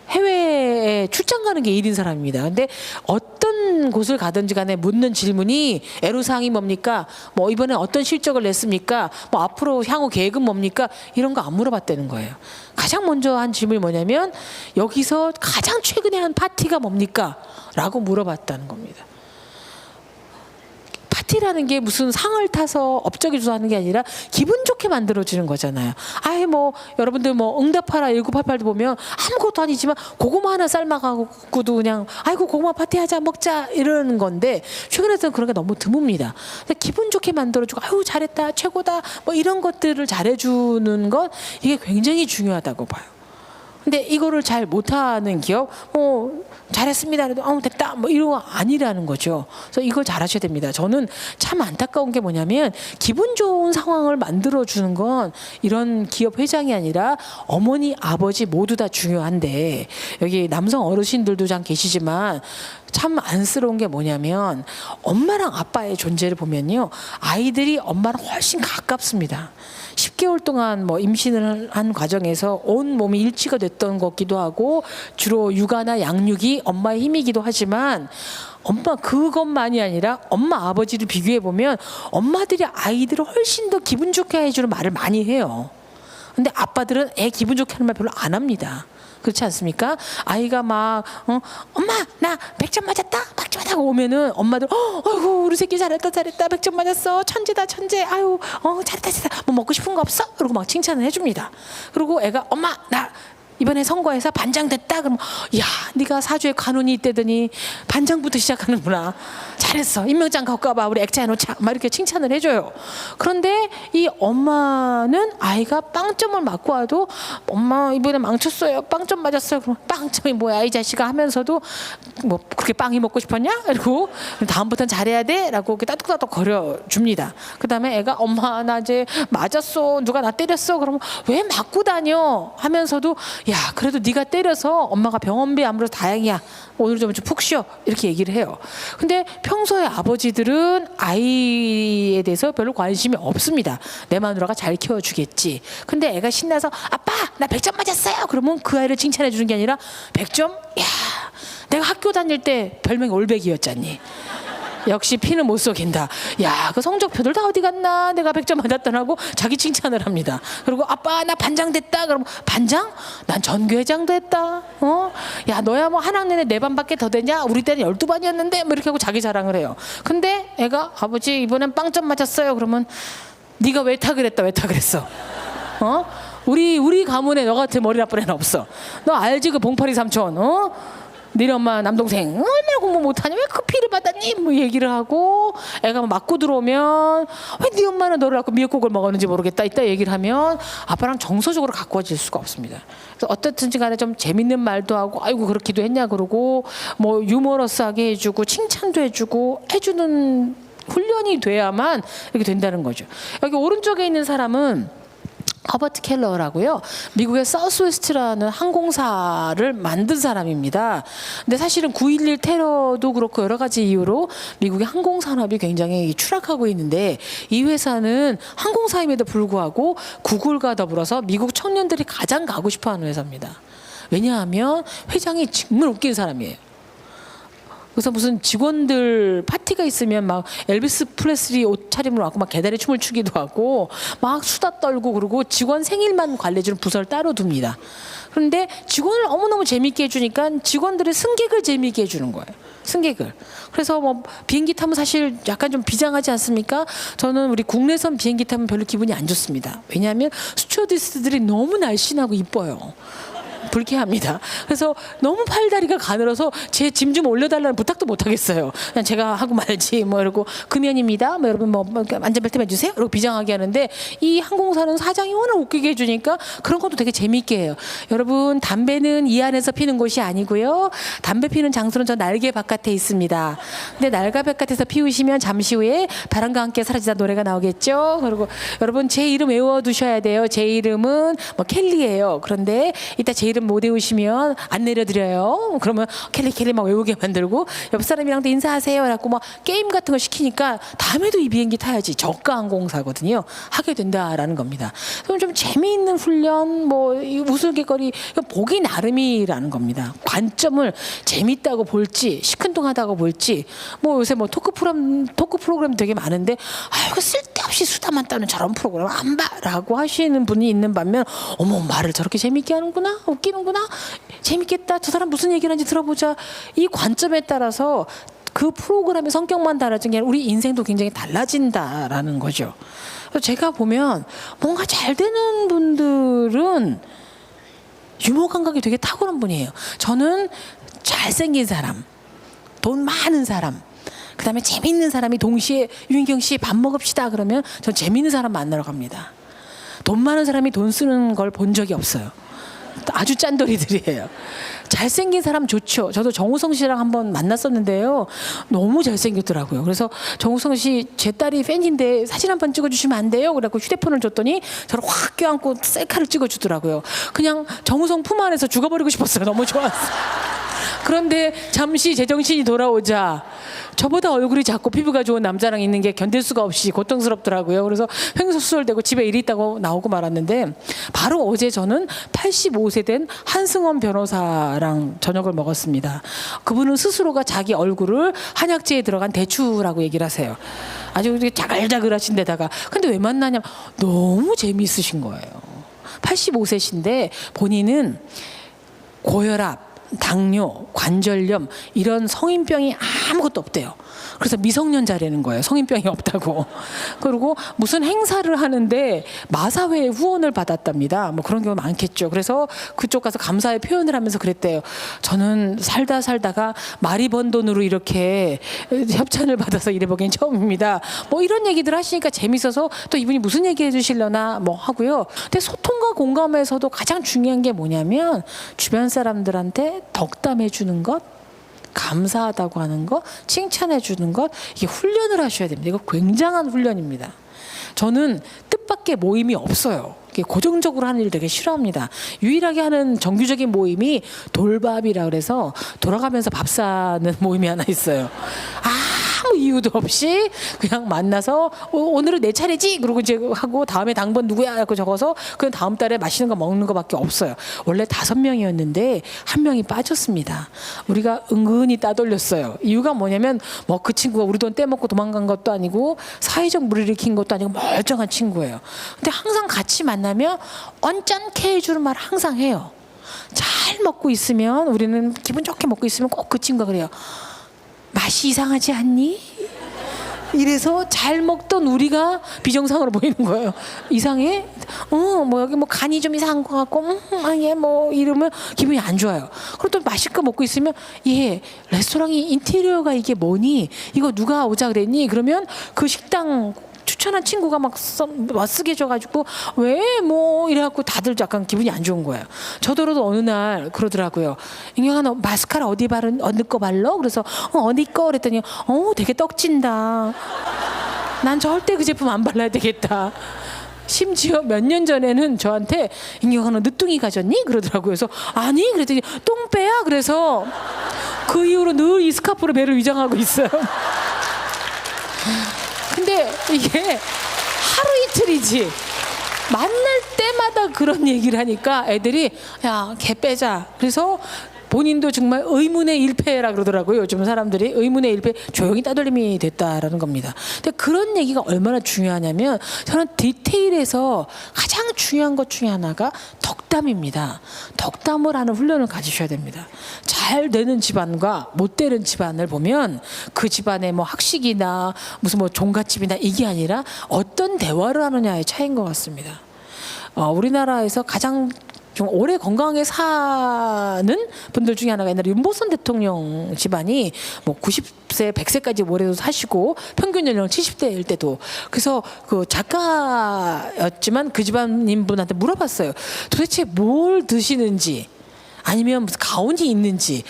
해외에 출장 가는 게 일인 사람입니다. 근데 어떤 곳을 가든지 간에 묻는 질문이 애로사항이 뭡니까? 뭐 이번에 어떤 실적을 냈습니까? 뭐 앞으로 향후 계획은 뭡니까? 이런 거 안 물어봤다는 거예요. 가장 먼저 한 질문이 뭐냐면 여기서 가장 최근에 한 파티가 뭡니까? 라고 물어봤다는 겁니다. 파티라는 게 무슨 상을 타서 업적이 주하는 게 아니라 기분 좋게 만들어지는 거잖아요. 아예 뭐 여러분들 뭐 응답하라 1988도 보면 아무것도 아니지만 고구마 하나 삶아가고도 그냥 아이고 고구마 파티하자 먹자 이러는 건데 최근에는 그런 게 너무 드뭅니다. 기분 좋게 만들어주고 아유 잘했다 최고다 뭐 이런 것들을 잘해주는 것 이게 굉장히 중요하다고 봐요. 근데 이거를 잘 못하는 기업 뭐 잘했습니다 그래도 됐다 뭐 이런 거 아니라는 거죠. 그래서 이걸 잘하셔야 됩니다. 저는 참 안타까운 게 뭐냐면 기분 좋은 상황을 만들어주는 건 이런 기업 회장이 아니라 어머니 아버지 모두 다 중요한데 여기 남성 어르신들도 참 계시지만 참 안쓰러운 게 뭐냐면 엄마랑 아빠의 존재를 보면요 아이들이 엄마랑 훨씬 가깝습니다. 10개월 동안 뭐 임신을 한 과정에서 온 몸이 일치가 됐던 것 같기도 하고 주로 육아나 양육이 엄마의 힘이기도 하지만 엄마 그것만이 아니라 엄마 아버지를 비교해 보면 엄마들이 아이들을 훨씬 더 기분 좋게 해주는 말을 많이 해요. 근데 아빠들은 애 기분 좋게 하는 말 별로 안 합니다. 그렇지 않습니까? 아이가 막 엄마 나 100점 맞았다 막 째끔째끔하다가 오면은 엄마들 아이고 우리 새끼 잘했다 100점 맞았어 천재다 천재 아유 잘했다 뭐 먹고 싶은 거 없어? 그러고 막 칭찬을 해줍니다. 그리고 애가 엄마 나 이번에 선거에서 반장 됐다. 그러면 야 네가 사주에 관운이 있대더니 반장부터 시작하는구나. 잘했어. 임명장 갖고 와봐. 우리 액자 해놓자. 막 이렇게 칭찬을 해줘요. 그런데 이 엄마는 아이가 빵점을 맞고 와도 엄마 이번에 망쳤어요. 빵점 맞았어요. 그럼 빵점이 뭐야 이 자식아 하면서도 뭐 그렇게 빵이 먹고 싶었냐? 그리고 다음부터는 잘해야 돼 라고 이렇게 따뜻따뜻 거려줍니다. 그 다음에 애가 엄마 나 이제 맞았어. 누가 나 때렸어. 그러면 왜 맞고 다녀? 하면서도 야 그래도 네가 때려서 엄마가 병원비 안 물어서 다행이야. 오늘 좀 푹 쉬어. 이렇게 얘기를 해요. 근데 평소에 아버지들은 아이에 대해서 별로 관심이 없습니다. 내 마누라가 잘 키워주겠지. 근데 애가 신나서 아빠 나 100점 맞았어요. 그러면 그 아이를 칭찬해 주는 게 아니라 100점? 야 내가 학교 다닐 때 별명이 올백이었잖니. 역시 피는 못 속인다. 야, 그 성적표들 다 어디 갔나? 내가 100점 맞았더라고 자기 칭찬을 합니다. 그리고 아빠 나 반장 됐다. 그러면 반장? 난 전교회장도 했다. 야, 너야 뭐 한 학년에 4반밖에 더 되냐? 우리 때는 12반이었는데 뭐 이렇게 하고 자기 자랑을 해요. 근데 애가 아버지 이번엔 빵점 맞았어요. 그러면 네가 외탁을 했다. 외탁을 했어. 우리 가문에 너 같은 머리 나쁜 애는 없어. 너 알지 그 봉파리 삼촌? 너네 엄마 남동생 얼마나 공부 못하냐 왜 그 피를 받았니 뭐 얘기를 하고 애가 막 맞고 들어오면 왜 네 엄마는 너를 갖고 미역국을 먹었는지 모르겠다 이따 얘기를 하면 아빠랑 정서적으로 가까워질 수가 없습니다. 그래서 어떻든지 간에 좀 재밌는 말도 하고 아이고 그렇기도 했냐 그러고 뭐 유머러스하게 해주고 칭찬도 해주고 해주는 훈련이 돼야만 이렇게 된다는 거죠. 여기 오른쪽에 있는 사람은 허버트 켈러라고요. 미국의 사우스웨스트라는 항공사를 만든 사람입니다. 근데 사실은 9.11 테러도 그렇고 여러 가지 이유로 미국의 항공산업이 굉장히 추락하고 있는데 이 회사는 항공사임에도 불구하고 구글과 더불어서 미국 청년들이 가장 가고 싶어하는 회사입니다. 왜냐하면 회장이 정말 웃긴 사람이에요. 그래서 무슨 직원들 파티가 있으면 막 엘비스 프레슬리 옷차림으로 와고 막 개다리 춤을 추기도 하고 막 수다 떨고 그러고 직원 생일만 관리해주는 부서를 따로 둡니다. 그런데 직원을 너무너무 재밌게 해주니까 직원들의 승객을 재밌게 해주는 거예요. 승객을. 그래서 뭐 비행기 타면 사실 약간 좀 비장하지 않습니까? 저는 우리 국내선 비행기 타면 별로 기분이 안 좋습니다. 왜냐하면 스튜어디스들이 너무 날씬하고 이뻐요. 불쾌합니다. 그래서 너무 팔다리가 가늘어서 제 짐 좀 올려달라는 부탁도 못 하겠어요. 그냥 제가 하고 말지 뭐 이러고 금연입니다. 뭐 여러분 뭐 안전벨트 매주세요. 이러고 비장하게 하는데 이 항공사는 사장이 워낙 웃기게 해주니까 그런 것도 되게 재밌게 해요. 여러분 담배는 이 안에서 피는 곳이 아니고요. 담배 피는 장소는 저 날개 바깥에 있습니다. 근데 날개 바깥에서 피우시면 잠시 후에 바람과 함께 사라지다 노래가 나오겠죠. 그리고 여러분 제 이름 외워두셔야 돼요. 제 이름은 뭐 켈리예요. 그런데 이따 제 이름 못 외우시면 안 내려드려요. 그러면 켈리 막 외우게 만들고 옆 사람이랑도 인사하세요 라고 막 게임 같은 거 시키니까 다음에도 이 비행기 타야지 저가 항공사거든요. 하게 된다라는 겁니다. 그럼 좀 재미있는 훈련 뭐 우스갯거리 보기 나름이라는 겁니다. 관점을 재밌다고 볼지 시큰둥하다고 볼지 뭐 요새 뭐 토크 프로그램 되게 많은데 아이고 쓸데없이 수다만 따는 저런 프로그램 안 봐라고 하시는 분이 있는 반면 어머 말을 저렇게 재밌게 하는구나 웃기는구나 재밌겠다 저 사람 무슨 얘기를 하는지 들어보자 이 관점에 따라서 그 프로그램의 성격만 달라진 게 아니라 우리 인생도 굉장히 달라진다라는 거죠. 그래서 제가 보면 뭔가 잘 되는 분들은 유머 감각이 되게 탁월한 분이에요. 저는 잘생긴 사람 돈 많은 사람 그다음에 재밌는 사람이 동시에 유인경 씨 밥 먹읍시다 그러면 전 재밌는 사람 만나러 갑니다. 돈 많은 사람이 돈 쓰는 걸 본 적이 없어요. 아주 짠돌이들이에요. 잘생긴 사람 좋죠. 저도 정우성 씨랑 한번 만났었는데요. 너무 잘생겼더라고요. 그래서 정우성 씨 제 딸이 팬인데 사진 한 번 찍어주시면 안 돼요? 그래갖고 휴대폰을 줬더니 저를 확 껴안고 셀카를 찍어주더라고요. 그냥 정우성 품 안에서 죽어버리고 싶었어요. 너무 좋았어요. 그런데 잠시 제정신이 돌아오자 저보다 얼굴이 작고 피부가 좋은 남자랑 있는 게 견딜 수가 없이 고통스럽더라고요. 그래서 횡설수설되고 집에 일이 있다고 나오고 말았는데 바로 어제 저는 85세 된 한승원 변호사랑 저녁을 먹었습니다. 그분은 스스로가 자기 얼굴을 한약재에 들어간 대추라고 얘기를 하세요. 아주 자글자글하신 데다가 근데 왜 만나냐면 너무 재미있으신 거예요. 85세신데 본인은 고혈압 당뇨, 관절염 이런 성인병이 아무것도 없대요. 그래서 미성년자라는 거예요. 성인병이 없다고. 그리고 무슨 행사를 하는데 마사회 후원을 받았답니다. 뭐 그런 경우 많겠죠. 그래서 그쪽 가서 감사의 표현을 하면서 그랬대요. 저는 살다가 말이 번 돈으로 이렇게 협찬을 받아서 일해보긴 처음입니다. 뭐 이런 얘기들 하시니까 재밌어서 또 이분이 무슨 얘기 해주시려나 뭐 하고요. 근데 소통과 공감에서도 가장 중요한 게 뭐냐면 주변 사람들한테 덕담해 주는 것, 감사하다고 하는 거, 칭찬해 주는 것, 이게 훈련을 하셔야 됩니다. 이거 굉장한 훈련입니다. 저는 뜻밖의 모임이 없어요. 이게 고정적으로 하는 일 되게 싫어합니다. 유일하게 하는 정규적인 모임이 돌밥이라 그래서 돌아가면서 밥 사는 모임이 하나 있어요. 아무 이유도 없이 그냥 만나서 오늘은 내 차례지 그러고 이제 하고 다음에 당번 누구야 하고 적어서 그냥 다음 달에 맛있는 거 먹는 거밖에 없어요. 원래 5명이었는데 1명이 빠졌습니다. 우리가 은근히 따돌렸어요. 이유가 뭐냐면 뭐 그 친구가 우리 돈 떼먹고 도망간 것도 아니고 사회적 물을 일으킨 것도 아니고 멀쩡한 친구예요. 근데 항상 같이 만나면 언짢게 해주는 말 항상 해요. 잘 먹고 있으면 우리는 기분 좋게 먹고 있으면 꼭 그 친구가 그래요. 맛이 이상하지 않니? 이래서 잘 먹던 우리가 비정상으로 보이는 거예요. 이상해? 뭐 여기 뭐 간이 좀 이상한 것 같고, 아니 뭐 이러면 기분이 안 좋아요. 그럼 또 맛있게 먹고 있으면 얘 레스토랑이 인테리어가 이게 뭐니? 이거 누가 오자 그랬니? 그러면 그 식당 추천한 친구가 막 쓰게 줘가지고 왜 뭐 이래갖고 다들 약간 기분이 안 좋은 거예요. 저더러도 어느 날 그러더라고요. 인경아 너 마스카라 어디 어느 거 발라? 그래서 어디 거 그랬더니 되게 떡진다. 난 절대 그 제품 안 발라야 되겠다. 심지어 몇 년 전에는 저한테 인경아 너 늦둥이 가졌니? 그러더라고요. 그래서 아니 그랬더니 똥배야. 그래서 그 이후로 늘 이 스카프로 배를 위장하고 있어요. 근데 이게 하루 이틀이지 만날 때마다 그런 얘기를 하니까 애들이 야, 걔 빼자. 그래서 본인도 정말 의문의 일패라 그러더라고요. 요즘 사람들이 의문의 일패, 조용히 따돌림이 됐다라는 겁니다. 근데 그런 얘기가 얼마나 중요하냐면 저는 디테일에서 가장 중요한 것 중에 하나가 덕담입니다. 덕담을 하는 훈련을 가지셔야 됩니다. 잘 되는 집안과 못 되는 집안을 보면 그 집안의 뭐 학식이나 무슨 뭐 종갓집이나 이게 아니라 어떤 대화를 하느냐의 차이인 것 같습니다. 우리나라에서 가장 좀 오래 건강하게 사는 분들 중에 하나가 옛날에 윤보선 대통령 집안이 뭐 90세, 100세까지 올해도 사시고 평균 연령 70대일 때도. 그래서 그 작가였지만 그 집안인 분한테 물어봤어요. 도대체 뭘 드시는지 아니면 무슨 가온이 있는지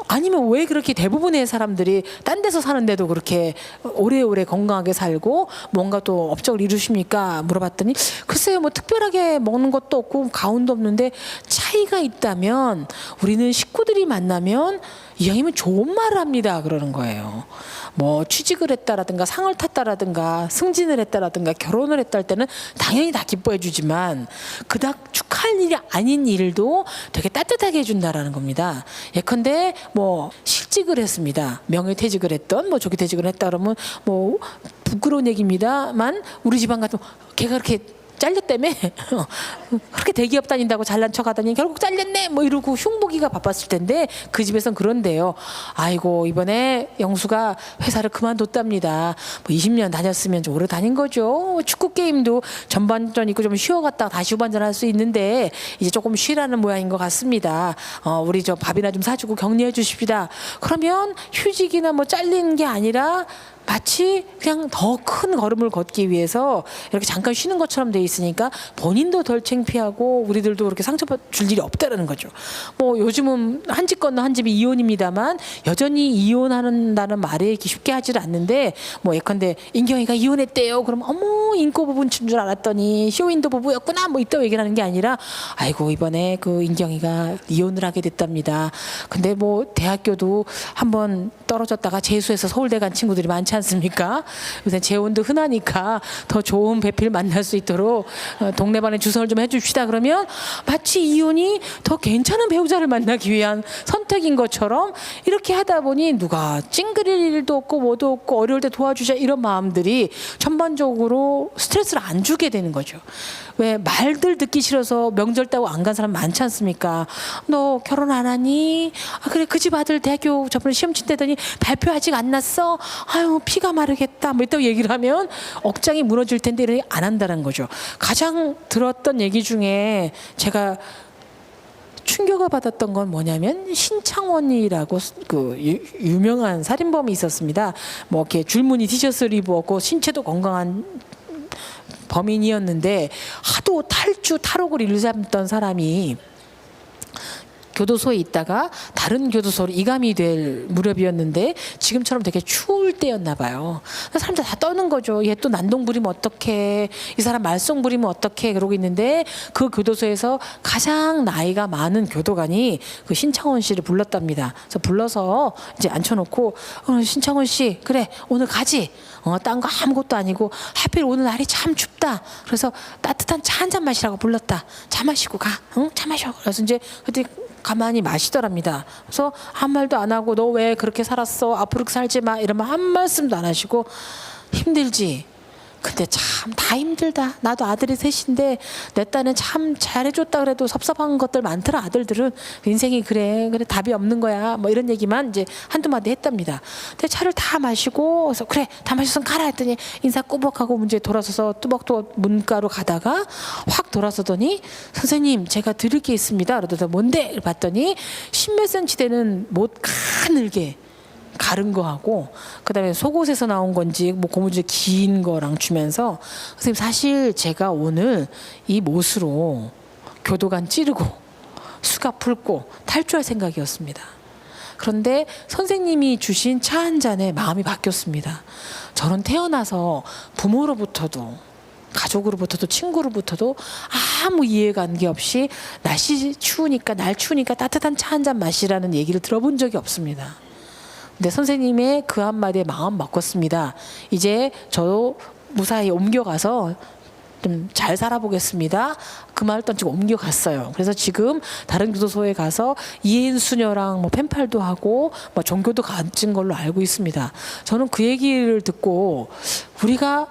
아니면 왜 그렇게 대부분의 사람들이 딴 데서 사는데도 그렇게 오래오래 건강하게 살고 뭔가 또 업적을 이루십니까? 물어봤더니 글쎄요 뭐 특별하게 먹는 것도 없고 가운도 없는데 차이가 있다면 우리는 식구들이 만나면 이왕이면 좋은 말을 합니다 그러는 거예요. 뭐 취직을 했다라든가 상을 탔다라든가 승진을 했다라든가 결혼을 했다 할 때는 당연히 다 기뻐해 주지만 그닥 축하할 일이 아닌 일도 되게 따뜻하게 해준다라는 겁니다. 예컨대 뭐 실직을 했습니다. 명예퇴직을 했던 뭐 조기퇴직을 했다 그러면 뭐 부끄러운 얘기입니다만 우리 집안 같으면 걔가 그렇게 잘렸다며 그렇게 대기업 다닌다고 잘난 척하더니 결국 잘렸네 뭐 이러고 흉보기가 바빴을 텐데 그 집에선 그런데요. 아이고 이번에 영수가 회사를 그만뒀답니다. 뭐 20년 다녔으면 좀 오래 다닌 거죠. 축구 게임도 전반전 있고 좀 쉬어갔다가 다시 후반전 할 수 있는데 이제 조금 쉬라는 모양인 것 같습니다. 우리 저 밥이나 좀 사주고 격려해 주십시다. 그러면 휴직이나 뭐 잘리는 게 아니라 마치 그냥 더 큰 걸음을 걷기 위해서 이렇게 잠깐 쉬는 것처럼 돼 있으니까 본인도 덜 창피하고 우리들도 그렇게 상처줄 일이 없다라는 거죠. 뭐 요즘은 한 집 건너 한 집이 이혼입니다만 여전히 이혼한다는 말에 쉽게 하지를 않는데 뭐 예컨대 인경이가 이혼했대요. 그럼 어머 인고 부부인 줄 알았더니 쇼윈도 부부였구나 뭐 이따 얘기를 하는 게 아니라 아이고 이번에 그 인경이가 이혼을 하게 됐답니다. 근데 뭐 대학교도 한번 떨어졌다가 재수해서 서울대 간 친구들이 많지 않습니까? 요새 재혼도 흔하니까 더 좋은 배필 만날 수 있도록 동네방네 주선을 좀 해줍시다. 그러면 마치 이혼이 더 괜찮은 배우자를 만나기 위한 선택인 것처럼 이렇게 하다 보니 누가 찡그릴 일도 없고 뭐도 없고 어려울 때 도와주자 이런 마음들이 전반적으로 스트레스를 안 주게 되는 거죠. 왜 말들 듣기 싫어서 명절 따고 안 간 사람 많지 않습니까? 너 결혼 안 하니? 아, 그래 그 집 아들 대학교 저번에 시험 친다더니 발표 아직 안 났어? 아유 피가 마르겠다 뭐 이따고 얘기를 하면 억장이 무너질 텐데 이렇게 안 한다는 거죠. 가장 들었던 얘기 중에 제가 충격을 받았던 건 뭐냐면 신창원이라고 그 유명한 살인범이 있었습니다. 뭐 이렇게 줄무늬 티셔츠를 입었고 신체도 건강한 범인이었는데 하도 탈옥을 일삼던 사람이 교도소에 있다가 다른 교도소로 이감이 될 무렵이었는데 지금처럼 되게 추울 때였나 봐요. 사람들 다 떠는 거죠. 얘 또 난동 부리면 어떡해. 이 사람 말썽 부리면 어떡해. 그러고 있는데 그 교도소에서 가장 나이가 많은 교도관이 그 신창원 씨를 불렀답니다. 그래서 불러서 이제 앉혀놓고 신창원 씨 그래 오늘 가지. 딴 거 아무것도 아니고 하필 오늘 날이 참 춥다. 그래서 따뜻한 차 한 잔 마시라고 불렀다. 차 마시고 가. 응? 차 마셔. 그래서 이제 그때 가만히 마시더랍니다. 그래서 한 말도 안 하고 너 왜 그렇게 살았어? 앞으로 그렇게 살지 마. 이러면 한 말씀도 안 하시고 힘들지. 근데 참 다 힘들다. 나도 아들이 셋인데 내 딸은 참 잘해줬다 그래도 섭섭한 것들 많더라. 아들들은 인생이 그래 답이 없는 거야. 뭐 이런 얘기만 이제 한두 마디 했답니다. 근데 차를 다 마시고 그래서 그래 다 마셨으면 가라 했더니 인사 꾸벅하고 문제 돌아서서 뚜벅뚜벅 문가로 가다가 확 돌아서더니 선생님 제가 드릴 게 있습니다. 그러더니 뭔데? 봤더니 십몇 센치 되는 못 가늘게 가른 거 하고 그다음에 속옷에서 나온 건지 뭐 고무줄 긴 거랑 주면서 선생님 사실 제가 오늘 이 못으로 교도관 찌르고 수갑 풀고 탈주할 생각이었습니다. 그런데 선생님이 주신 차 한 잔에 마음이 바뀌었습니다. 저는 태어나서 부모로부터도 가족으로부터도 친구로부터도 아무 이해관계 없이 날씨 추우니까 날 추우니까 따뜻한 차 한 잔 마시라는 얘기를 들어본 적이 없습니다. 근데 선생님의 그 한마디에 마음 바꿨습니다. 이제 저 무사히 옮겨가서 좀 잘 살아보겠습니다. 그 말을 던지고 옮겨갔어요. 그래서 지금 다른 교도소에 가서 이해인 수녀랑 뭐 펜팔도 하고 뭐 종교도 가진 걸로 알고 있습니다. 저는 그 얘기를 듣고 우리가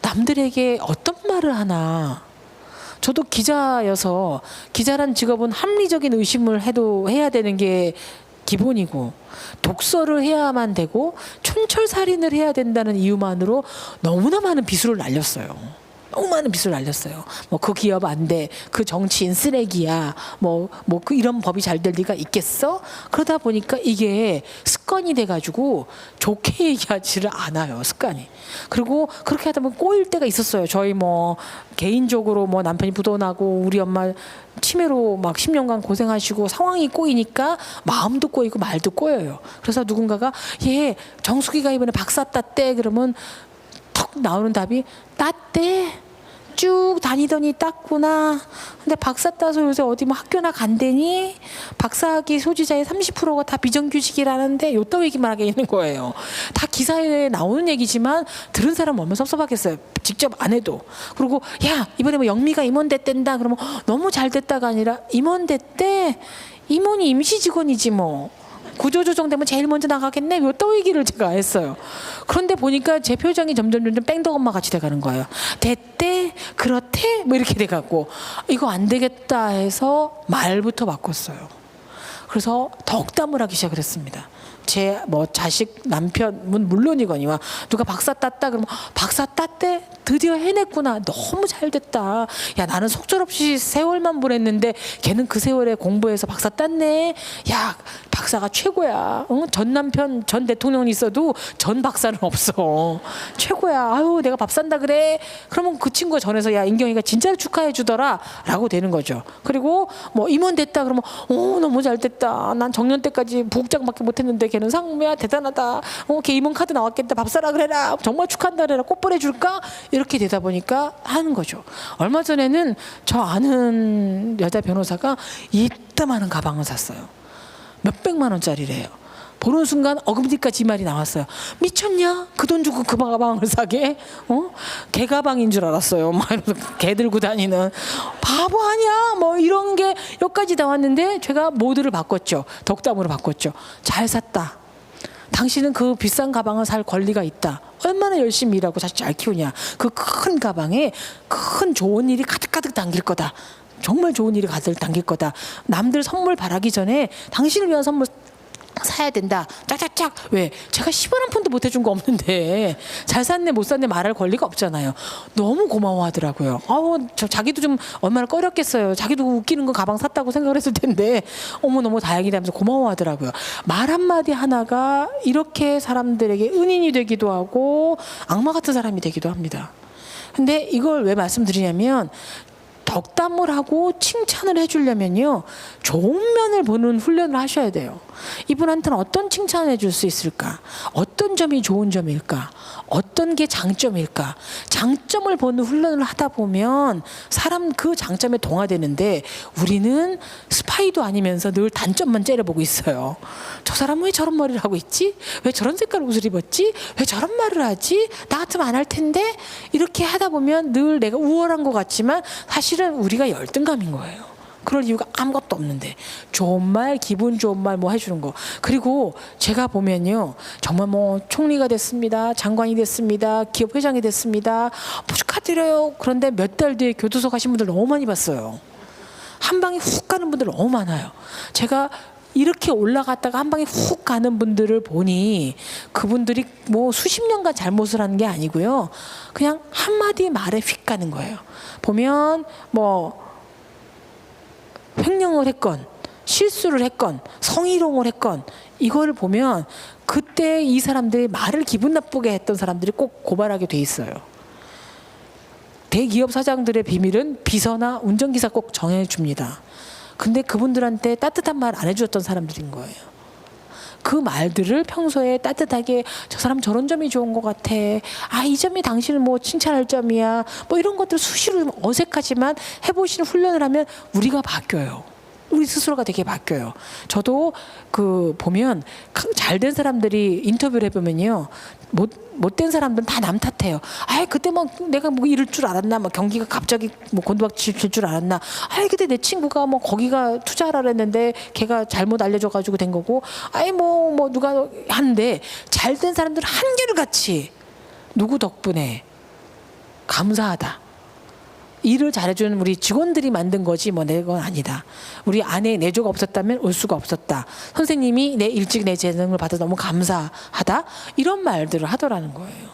남들에게 어떤 말을 하나 저도 기자여서 기자란 직업은 합리적인 의심을 해도 해야 되는 게 기본이고 독서를 해야만 되고 촌철살인을 해야 된다는 이유만으로 너무나 많은 비수를 날렸어요. 너무 많은 비수를 날렸어요. 뭐 그 기업 안 돼, 그 정치인 쓰레기야, 그 이런 법이 잘 될 리가 있겠어? 그러다 보니까 이게 습관이 돼가지고 좋게 얘기하지를 않아요. 습관이. 그리고 그렇게 하다 보면 꼬일 때가 있었어요. 저희 뭐 개인적으로 뭐 남편이 부도나고 우리 엄마 치매로 막 10년간 고생하시고 상황이 꼬이니까 마음도 꼬이고 말도 꼬여요. 그래서 누군가가 얘 정수기가 이번에 박사 땄대 그러면 턱 나오는 답이 땄대 쭉 다니더니 땄구나. 근데 박사 따서 요새 어디 뭐 학교나 간대니 박사학위 소지자의 30%가 다 비정규직이라는데 요따 얘기만 하게 있는 거예요. 다 기사에 나오는 얘기지만 들은 사람 얼마나 섭섭하겠어요. 직접 안 해도. 그리고 야 이번에 뭐 영미가 임원 됐댄다 그러면 너무 잘 됐다가 아니라 임원 됐대. 임원이 임시 직원이지 뭐. 구조조정되면 제일 먼저 나가겠네. 요따 얘기를 제가 했어요. 그런데 보니까 제 표정이 점점 뺑덕엄마 같이 돼가는 거예요. 됐대? 그렇대? 뭐 이렇게 돼갖고 이거 안 되겠다 해서 말부터 바꿨어요. 그래서 덕담을 하기 시작을 했습니다. 제 뭐 자식 남편은 물론이거니와 누가 박사 땄다 그러면 박사 땄대? 드디어 해냈구나. 너무 잘 됐다. 야 나는 속절없이 세월만 보냈는데 걔는 그 세월에 공부해서 박사 땄네. 야 박사가 최고야. 응? 전 남편 전 대통령이 있어도 전 박사는 없어. 최고야. 아유 내가 밥 산다 그래. 그러면 그 친구가 전해서 야 인경이가 진짜로 축하해 주더라 라고 되는 거죠. 그리고 뭐 임원 됐다 그러면 너무 잘 됐다. 난 정년 때까지 부국장밖에 못했는데 걔는 상무야 대단하다. 걔 임원 카드 나왔겠다. 밥 사라 그래라. 정말 축하한다 그래라. 꽃 보내줄까? 이렇게 되다 보니까 하는 거죠. 얼마 전에는 저 아는 여자 변호사가 이따만한 가방을 샀어요. 몇백만 원짜리래요. 보는 순간 어금니까지 이 말이 나왔어요. 미쳤냐? 그 돈 주고 그 가방을 사게? 개 가방인 줄 알았어요. 막 이러면서 개 들고 다니는 바보 아니야? 뭐 이런 게 여기까지 나왔는데 제가 모드를 바꿨죠. 덕담으로 바꿨죠. 잘 샀다. 당신은 그 비싼 가방을 살 권리가 있다. 얼마나 열심히 일하고 자식 잘 키우냐. 그 큰 가방에 큰 좋은 일이 가득가득 담길 거다. 정말 좋은 일이 가득 담길 거다. 남들 선물 바라기 전에 당신을 위한 선물 사야 된다. 짝짝짝. 왜? 제가 10원 한 푼도 못 해준 거 없는데 잘 샀네 못 샀네 말할 권리가 없잖아요. 너무 고마워하더라고요. 저 자기도 좀 얼마나 꺼렸겠어요. 자기도 웃기는 거 가방 샀다고 생각을 했을 텐데 어머 너무 다행이다 하면서 고마워하더라고요. 말 한마디 하나가 이렇게 사람들에게 은인이 되기도 하고 악마 같은 사람이 되기도 합니다. 근데 이걸 왜 말씀드리냐면 덕담을 하고 칭찬을 해주려면요 좋은 면을 보는 훈련을 하셔야 돼요. 이분한테는 어떤 칭찬을 해줄 수 있을까? 어떤 점이 좋은 점일까? 어떤 게 장점일까? 장점을 보는 훈련을 하다 보면 사람 그 장점에 동화되는데 우리는 스파이도 아니면서 늘 단점만 째려보고 있어요. 저 사람은 왜 저런 머리를 하고 있지? 왜 저런 색깔 옷을 입었지? 왜 저런 말을 하지? 나 같으면 안 할 텐데? 이렇게 하다 보면 늘 내가 우월한 것 같지만 사실은 우리가 열등감인 거예요. 그럴 이유가 아무것도 없는데 좋은 말, 기분 좋은 말 뭐 해주는 거. 그리고 제가 보면요 정말 뭐 총리가 됐습니다, 장관이 됐습니다, 기업 회장이 됐습니다, 뭐 축하드려요. 그런데 몇 달 뒤에 교도소 가신 분들 너무 많이 봤어요. 한 방에 훅 가는 분들 너무 많아요. 제가 이렇게 올라갔다가 한 방에 훅 가는 분들을 보니 그분들이 뭐 수십 년간 잘못을 하는 게 아니고요 그냥 한마디 말에 휙 가는 거예요. 보면 뭐 횡령을 했건 실수를 했건 성희롱을 했건 이거를 보면 그때 이 사람들이 말을 기분 나쁘게 했던 사람들이 꼭 고발하게 돼 있어요. 대기업 사장들의 비밀은 비서나 운전기사 꼭 정해줍니다. 근데 그분들한테 따뜻한 말 안 해주었던 사람들인 거예요. 그 말들을 평소에 따뜻하게 저 사람 저런 점이 좋은 것 같아. 이 점이 당신을 뭐 칭찬할 점이야. 뭐 이런 것들 수시로 좀 어색하지만 해보시는 훈련을 하면 우리가 바뀌어요. 우리 스스로가 되게 바뀌어요. 저도 그 보면 잘된 사람들이 인터뷰를 해보면요. 못된 사람들은 다 남 탓해요. 그때 뭐 내가 뭐 이럴 줄 알았나, 뭐 경기가 갑자기 뭐 곤두박질 줄 알았나. 그때 내 친구가 뭐 거기가 투자하라 그랬는데 걔가 잘못 알려줘가지고 된 거고. 뭐 누가 하는데 잘된 사람들은 한결같이 누구 덕분에 감사하다. 일을 잘해주는 우리 직원들이 만든 거지 뭐 내 건 아니다. 우리 안에 내조가 없었다면 올 수가 없었다. 선생님이 일찍 내 재능을 받아서 너무 감사하다. 이런 말들을 하더라는 거예요.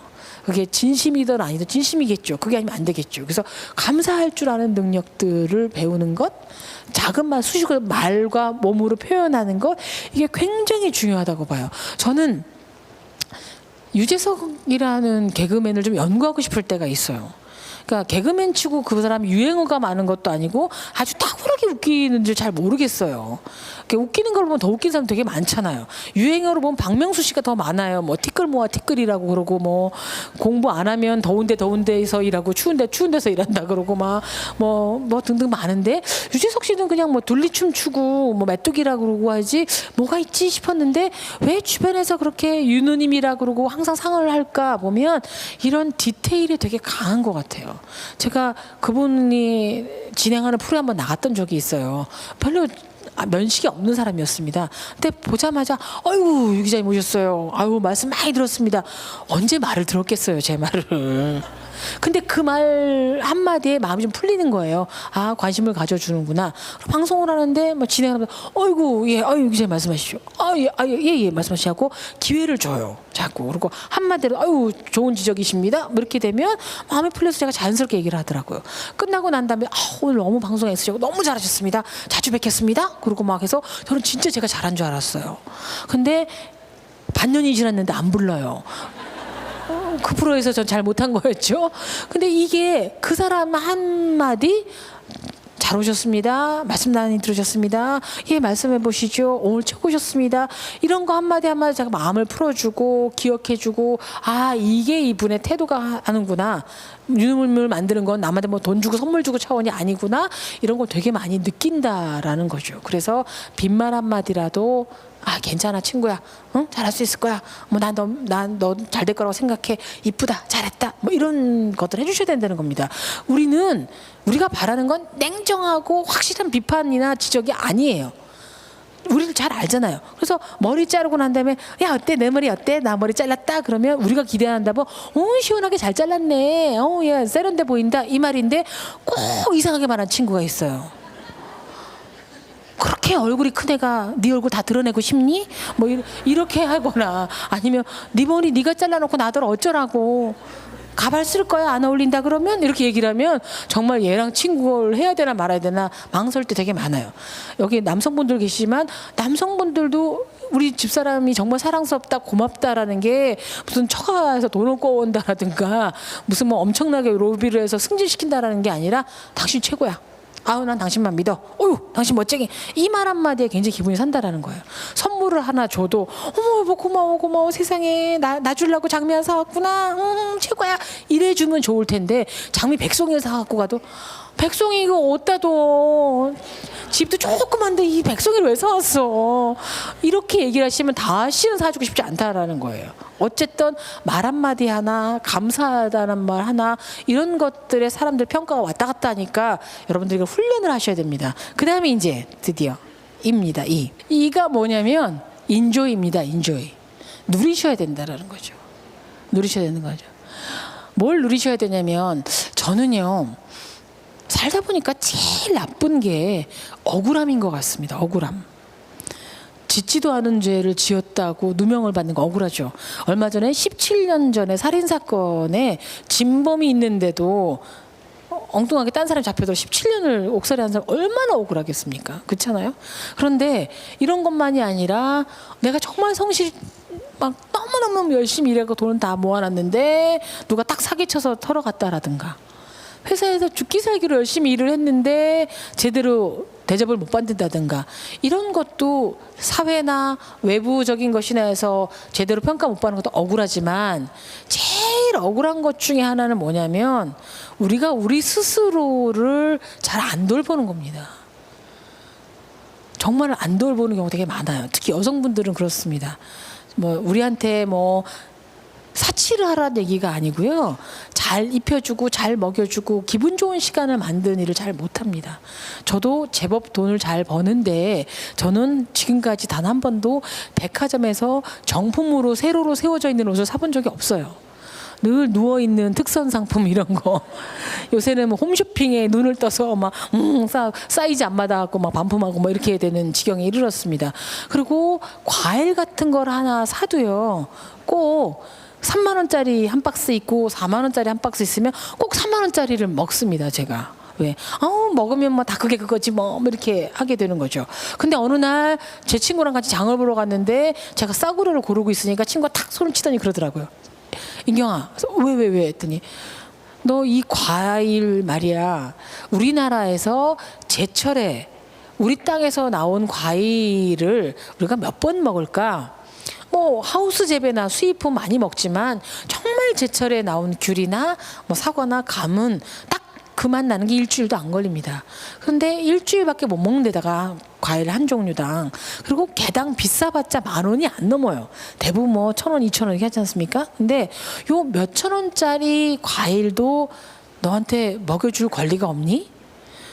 그게 진심이든 아니든 진심이겠죠. 그게 아니면 안 되겠죠. 그래서 감사할 줄 아는 능력들을 배우는 것, 작은 말 수식어 말과 몸으로 표현하는 것, 이게 굉장히 중요하다고 봐요. 저는 유재석이라는 개그맨을 좀 연구하고 싶을 때가 있어요. 그러니까 개그맨 치고 그 사람이 유행어가 많은 것도 아니고 아주 탁월하게 웃기는지 잘 모르겠어요. 웃기는 걸 보면 더 웃긴 사람 되게 많잖아요. 유행어로 보면 박명수 씨가 더 많아요. 뭐 티끌 모아 티끌이라고 그러고 뭐 공부 안 하면 더운 데서 일하고 추운 데서 일한다 그러고 막 뭐 등등 많은데 유재석 씨는 그냥 뭐 둘리춤 추고 뭐 메뚜기라고 그러고 하지 뭐가 있지 싶었는데 왜 주변에서 그렇게 유누님이라 그러고 항상 상을 할까 보면 이런 디테일이 되게 강한 것 같아요. 제가 그분이 진행하는 프로에 한번 나갔던 적이 있어요. 별로 면식이 없는 사람이었습니다. 근데 보자마자 아이고 유 기자님 오셨어요. 아유 말씀 많이 들었습니다. 언제 말을 들었겠어요, 제 말을. 근데 그 말 한마디에 마음이 좀 풀리는 거예요. 관심을 가져주는구나. 방송을 하는데 뭐 진행하면서 어이구 예, 아유 기자님 말씀하십시오. 예 말씀하시고 기회를 줘요. 자꾸. 그리고 한마디로 아유 좋은 지적이십니다. 뭐 이렇게 되면 마음이 풀려서 제가 자연스럽게 얘기를 하더라고요. 끝나고 난 다음에 오늘 너무 방송 애쓰시고 너무 잘하셨습니다. 자주 뵙겠습니다. 그러고 막 해서 저는 진짜 제가 잘한 줄 알았어요. 근데 반년이 지났는데 안 불러요. 그 프로에서 전 잘 못한 거였죠. 근데 이게 그 사람 한마디 잘 오셨습니다. 말씀 많이 들으셨습니다. 예, 말씀해 보시죠. 오늘 최고셨습니다. 이런 거 한마디 한마디 제가 마음을 풀어주고 기억해주고 이게 이분의 태도가 하는구나. 유물을 만드는 건 남한테 뭐 돈 주고 선물 주고 차원이 아니구나. 이런 걸 되게 많이 느낀다라는 거죠. 그래서 빈말 한마디라도 아 괜찮아 친구야, 응 잘할 수 있을 거야. 뭐 난 너 잘 될 거라고 생각해. 이쁘다, 잘했다. 뭐 이런 것들 해주셔야 된다는 겁니다. 우리가 바라는 건 냉정하고 확실한 비판이나 지적이 아니에요. 우리를 잘 알잖아요. 그래서 머리 자르고 난 다음에 야 어때 내 머리 어때 나 머리 잘랐다 그러면 우리가 기대한다고 시원하게 잘 잘랐네, 야 세련돼 보인다 이 말인데 꼭 이상하게 말하는 친구가 있어요. 그렇게 얼굴이 큰 애가 네 얼굴 다 드러내고 싶니? 뭐 이렇게 하거나 아니면 네 머리 네가 잘라놓고 나더러 어쩌라고, 가발 쓸 거야 안 어울린다 그러면 이렇게 얘기를 하면 정말 얘랑 친구를 해야 되나 말아야 되나 망설 때 되게 많아요. 여기 남성분들 계시지만 남성분들도 우리 집사람이 정말 사랑스럽다 고맙다라는 게 무슨 처가에서 돈을 꿔온다라든가 무슨 뭐 엄청나게 로비를 해서 승진시킨다라는 게 아니라 당신 최고야, 아우 난 당신만 믿어, 어유 당신 멋쟁이, 이 말 한마디에 굉장히 기분이 산다라는 거예요. 선물을 하나 줘도 어머 여보 고마워 세상에 나 주려고 장미 하나 사왔구나, 최고야 이래 주면 좋을 텐데 장미 100송이를 사갖고 가도 백송이 이거 어디다 둬, 집도 조그만데 이 백송이를 왜 사왔어, 이렇게 얘기를 하시면 다시는 사주고 싶지 않다라는 거예요. 어쨌든 말 한마디 하나 감사하다는 말 하나 이런 것들에 사람들 평가가 왔다 갔다 하니까 여러분들이 훈련을 하셔야 됩니다. 그 다음에 이제 드디어 입니다. 이가 뭐냐면 인조이입니다. 인조이. 누리셔야 된다라는 거죠. 누리셔야 되는 거죠. 뭘 누리셔야 되냐면 저는요 살다 보니까 제일 나쁜 게 억울함인 것 같습니다. 억울함. 짓지도 않은 죄를 지었다고 누명을 받는 거 억울하죠. 얼마 전에 17년 전에 살인사건에 진범이 있는데도 엉뚱하게 딴 사람 잡혀도 17년을 옥살이한 사람 얼마나 억울하겠습니까? 그렇잖아요. 그런데 이런 것만이 아니라 내가 정말 성실히 막 너무너무 열심히 일하고 돈은 다 모아놨는데 누가 딱 사기쳐서 털어갔다라든가, 회사에서 죽기 살기로 열심히 일을 했는데 제대로 대접을 못 받는다든가, 이런 것도 사회나 외부적인 것이나 해서 제대로 평가 못 받는 것도 억울하지만 제일 억울한 것 중에 하나는 뭐냐면 우리가 우리 스스로를 잘 안 돌보는 겁니다. 정말 안 돌보는 경우가 되게 많아요. 특히 여성분들은 그렇습니다. 뭐 우리한테 뭐 사치를 하라는 얘기가 아니고요. 잘 입혀주고 잘 먹여주고 기분 좋은 시간을 만드는 일을 잘 못합니다. 저도 제법 돈을 잘 버는데 저는 지금까지 단 한 번도 백화점에서 정품으로 세로로 세워져 있는 옷을 사본 적이 없어요. 늘 누워있는 특선 상품 이런 거. 요새는 뭐 홈쇼핑에 눈을 떠서 막 사이즈 안 맞아갖고 막 반품하고 뭐 이렇게 되는 지경에 이르렀습니다. 그리고 과일 같은 걸 하나 사도요. 꼭 3만 원짜리 한 박스 있고 4만 원짜리 한 박스 있으면 꼭 3만 원짜리를 먹습니다. 제가. 왜? 먹으면 뭐 다 그게 그거지 뭐 이렇게 하게 되는 거죠. 근데 어느 날 제 친구랑 같이 장을 보러 갔는데 제가 싸구려를 고르고 있으니까 친구가 탁 손을 치더니 그러더라고요. 인경아, 왜 했더니 너 이 과일 말이야 우리나라에서 제철에 우리 땅에서 나온 과일을 우리가 몇 번 먹을까? 뭐 하우스 재배나 수입품 많이 먹지만 정말 제철에 나온 귤이나 뭐 사과나 감은 딱 그 맛 나는 게 일주일도 안 걸립니다. 그런데 일주일밖에 못 먹는 데다가 과일 한 종류당, 그리고 개당 비싸봤자 10,000원이 안 넘어요. 대부분 뭐 1,000원, 2,000원 이렇게 하지 않습니까? 근데 요 몇천 원짜리 과일도 너한테 먹여줄 권리가 없니?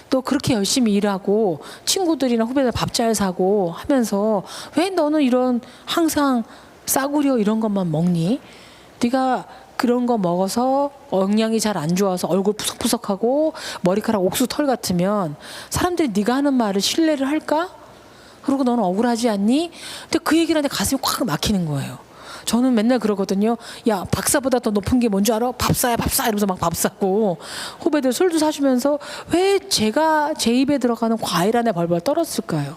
또 그렇게 열심히 일하고 친구들이나 후배들 밥 잘 사고 하면서 왜 너는 이런 항상 싸구려 이런 것만 먹니? 네가 그런 거 먹어서 영양이 잘 안 좋아서 얼굴 푸석푸석하고 머리카락 옥수 털 같으면 사람들이 네가 하는 말을 신뢰를 할까? 그리고 너는 억울하지 않니? 근데 그 얘기를 하는데 가슴이 꽉 막히는 거예요. 저는 맨날 그러거든요. 야, 박사보다 더 높은 게 뭔지 알아? 밥사야 밥사 이러면서 막 밥 사고 후배들 술도 사주면서 왜 제가 제 입에 들어가는 과일 안에 벌벌 떨었을까요?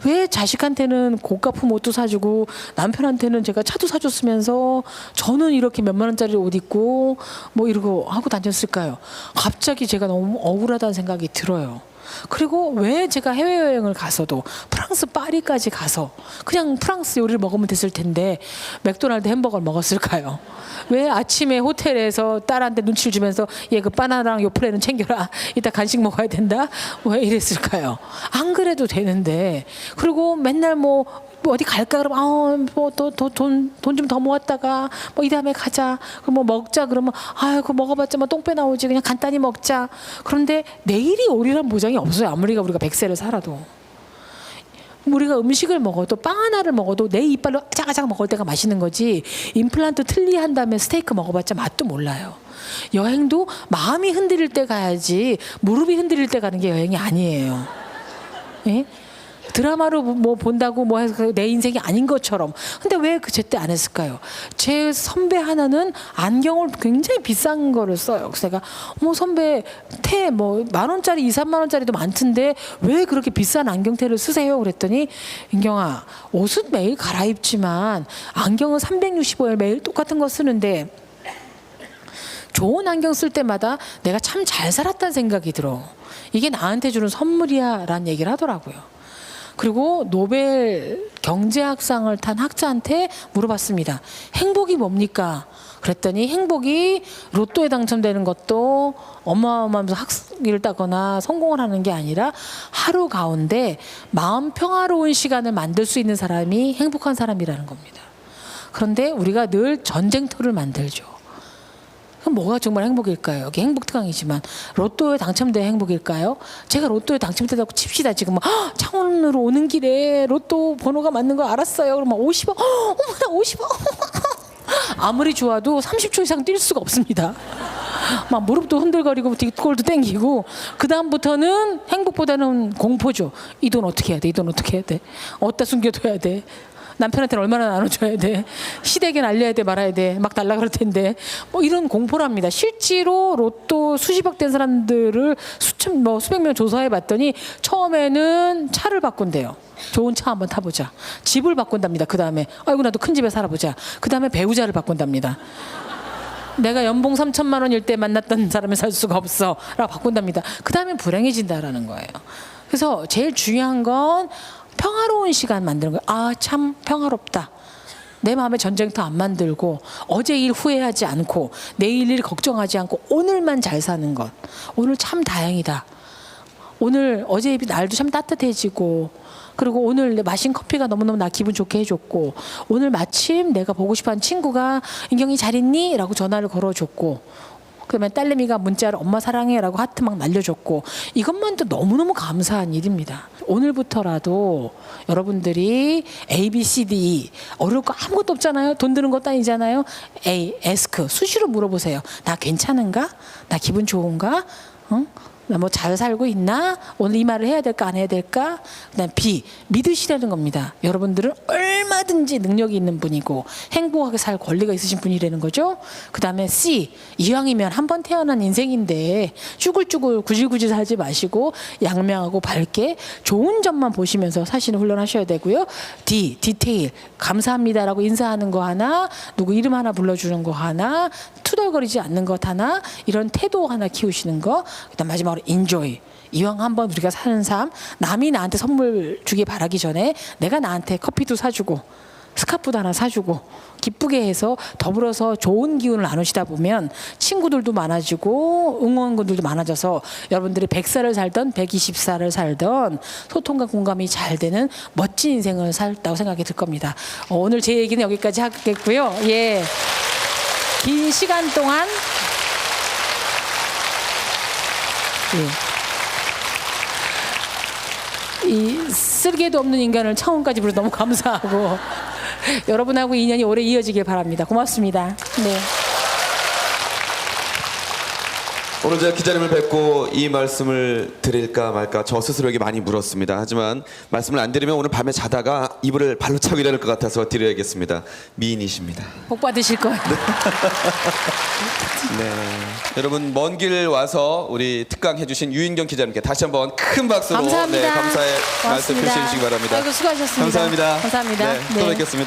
왜 자식한테는 고가품 옷도 사주고 남편한테는 제가 차도 사줬으면서 저는 이렇게 몇만 원짜리 옷 입고 뭐 이러고 하고 다녔을까요? 갑자기 제가 너무 억울하다는 생각이 들어요. 그리고 왜 제가 해외여행을 가서도 프랑스 파리까지 가서 그냥 프랑스 요리를 먹으면 됐을 텐데 맥도날드 햄버거를 먹었을까요? 왜 아침에 호텔에서 딸한테 눈치를 주면서 얘 그 바나나랑 요플레는 챙겨라, 이따 간식 먹어야 된다, 왜 이랬을까요? 안 그래도 되는데. 그리고 맨날 뭐 뭐 어디 갈까 그러면 뭐돈 좀 더 모았다가 뭐 이 다음에 가자. 그럼 뭐 먹자 그러면 그 먹어봤자 뭐 똥배 나오지 그냥 간단히 먹자. 그런데 내일이 오리란 보장이 없어요. 아무리 우리가 100세를 살아도. 우리가 음식을 먹어도 빵 하나를 먹어도 내 이빨로 짜가짜가 먹을 때가 맛있는 거지 임플란트 틀리한 다음에 스테이크 먹어봤자 맛도 몰라요. 여행도 마음이 흔들릴 때 가야지 무릎이 흔들릴 때 가는 게 여행이 아니에요. 예? 드라마로 뭐 본다고 뭐 해서 내 인생이 아닌 것처럼. 근데 왜 그 제때 안 했을까요? 제 선배 하나는 안경을 굉장히 비싼 거를 써요. 그래서 내가 선배 테 뭐 10,000원짜리 2, 3만 원짜리도 많던데 왜 그렇게 비싼 안경테를 쓰세요? 그랬더니 인경아 옷은 매일 갈아입지만 안경은 365일 매일 똑같은 거 쓰는데 좋은 안경 쓸 때마다 내가 참 잘 살았다는 생각이 들어. 이게 나한테 주는 선물이야 라는 얘기를 하더라고요. 그리고 노벨 경제학상을 탄 학자한테 물어봤습니다. 행복이 뭡니까? 그랬더니 행복이 로또에 당첨되는 것도 어마어마하면서 학위를 따거나 성공을 하는 게 아니라 하루 가운데 마음 평화로운 시간을 만들 수 있는 사람이 행복한 사람이라는 겁니다. 그런데 우리가 늘 전쟁터를 만들죠. 그럼 뭐가 정말 행복일까요? 여기 행복 특강이지만 로또에 당첨된 행복일까요? 제가 로또에 당첨됐다고 칩시다. 지금 창원으로 오는 길에 로또 번호가 맞는 걸 알았어요. 그러면 50억, 어머나 50억. 아무리 좋아도 30초 이상 뛸 수가 없습니다. 막 무릎도 흔들거리고 뒷골도 땡기고 그 다음부터는 행복보다는 공포죠. 이 돈 어떻게 해야 돼? 이 돈 어떻게 해야 돼? 어디다 숨겨둬야 돼? 남편한테는 얼마나 나눠줘야 돼? 시댁에 날려야 돼 말아야 돼? 막 달라 그럴 텐데 뭐 이런 공포랍니다. 실제로 로또 수십억 된 사람들을 수백 명 조사해 봤더니 처음에는 차를 바꾼대요. 좋은 차 한번 타보자. 집을 바꾼답니다. 그 다음에 아이고 나도 큰 집에 살아보자. 그 다음에 배우자를 바꾼답니다. 내가 연봉 3,000만 원일 때 만났던 사람을 살 수가 없어 라고 바꾼답니다. 그 다음에 불행해진다라는 거예요. 그래서 제일 중요한 건 평화로운 시간 만드는 거예요. 참 평화롭다. 내 마음에 전쟁터 안 만들고 어제 일 후회하지 않고 내일 일 걱정하지 않고 오늘만 잘 사는 것. 오늘 참 다행이다. 오늘 어제 날도 참 따뜻해지고 그리고 오늘 마신 커피가 너무너무 나 기분 좋게 해줬고 오늘 마침 내가 보고 싶어하는 친구가 인경이 잘 있니? 라고 전화를 걸어줬고 그러면 딸내미가 문자를 엄마 사랑해 라고 하트 막 날려줬고 이것만도 너무너무 감사한 일입니다. 오늘부터라도 여러분들이 A, B, C, D, E 어려울 거 아무것도 없잖아요. 돈 드는 것도 아니잖아요. A, ask 수시로 물어보세요. 나 괜찮은가? 나 기분 좋은가? 응? 나 뭐 잘 살고 있나? 오늘 이 말을 해야 될까 안 해야 될까? 그다음 B 믿으시라는 겁니다. 여러분들은 얼마든지 능력이 있는 분이고 행복하게 살 권리가 있으신 분이라는 거죠. 그다음에 C 이왕이면 한 번 태어난 인생인데 쭈글쭈글 구질구질 살지 마시고 양명하고 밝게 좋은 점만 보시면서 사시는 훈련하셔야 되고요. D 디테일 감사합니다라고 인사하는 거 하나 누구 이름 하나 불러주는 거 하나 투덜거리지 않는 것 하나 이런 태도 하나 키우시는 거 그다음 마지막으로 enjoy 이왕 한번 우리가 사는 삶 남이 나한테 선물 주기 바라기 전에 내가 나한테 커피도 사주고 스카프도 하나 사주고 기쁘게 해서 더불어서 좋은 기운을 나누시다 보면 친구들도 많아지고 응원군들도 많아져서 여러분들이 100살을 살던 120살을 살던 소통과 공감이 잘 되는 멋진 인생을 살다고 생각이 들 겁니다. 오늘 제 얘기는 여기까지 하겠고요. 예. 긴 시간 동안 이 쓸개도 없는 인간을 창원까지 불러 너무 감사하고 여러분하고 인연이 오래 이어지길 바랍니다. 고맙습니다. 네. 오늘 제가 기자님을 뵙고 이 말씀을 드릴까 말까 저 스스로에게 많이 물었습니다. 하지만 말씀을 안 드리면 오늘 밤에 자다가 이불을 발로 차고 일어날 것 같아서 드려야겠습니다. 미인이십니다. 복 받으실 거예요. 네. 여러분 먼 길 와서 우리 특강 해주신 유인경 기자님께 다시 한번 큰 박수로 감사합니다. 감사의 말씀 고맙습니다. 표시해 주시기 바랍니다. 아이고 수고하셨습니다. 감사합니다. 감사합니다. 네, 또 뵙겠습니다.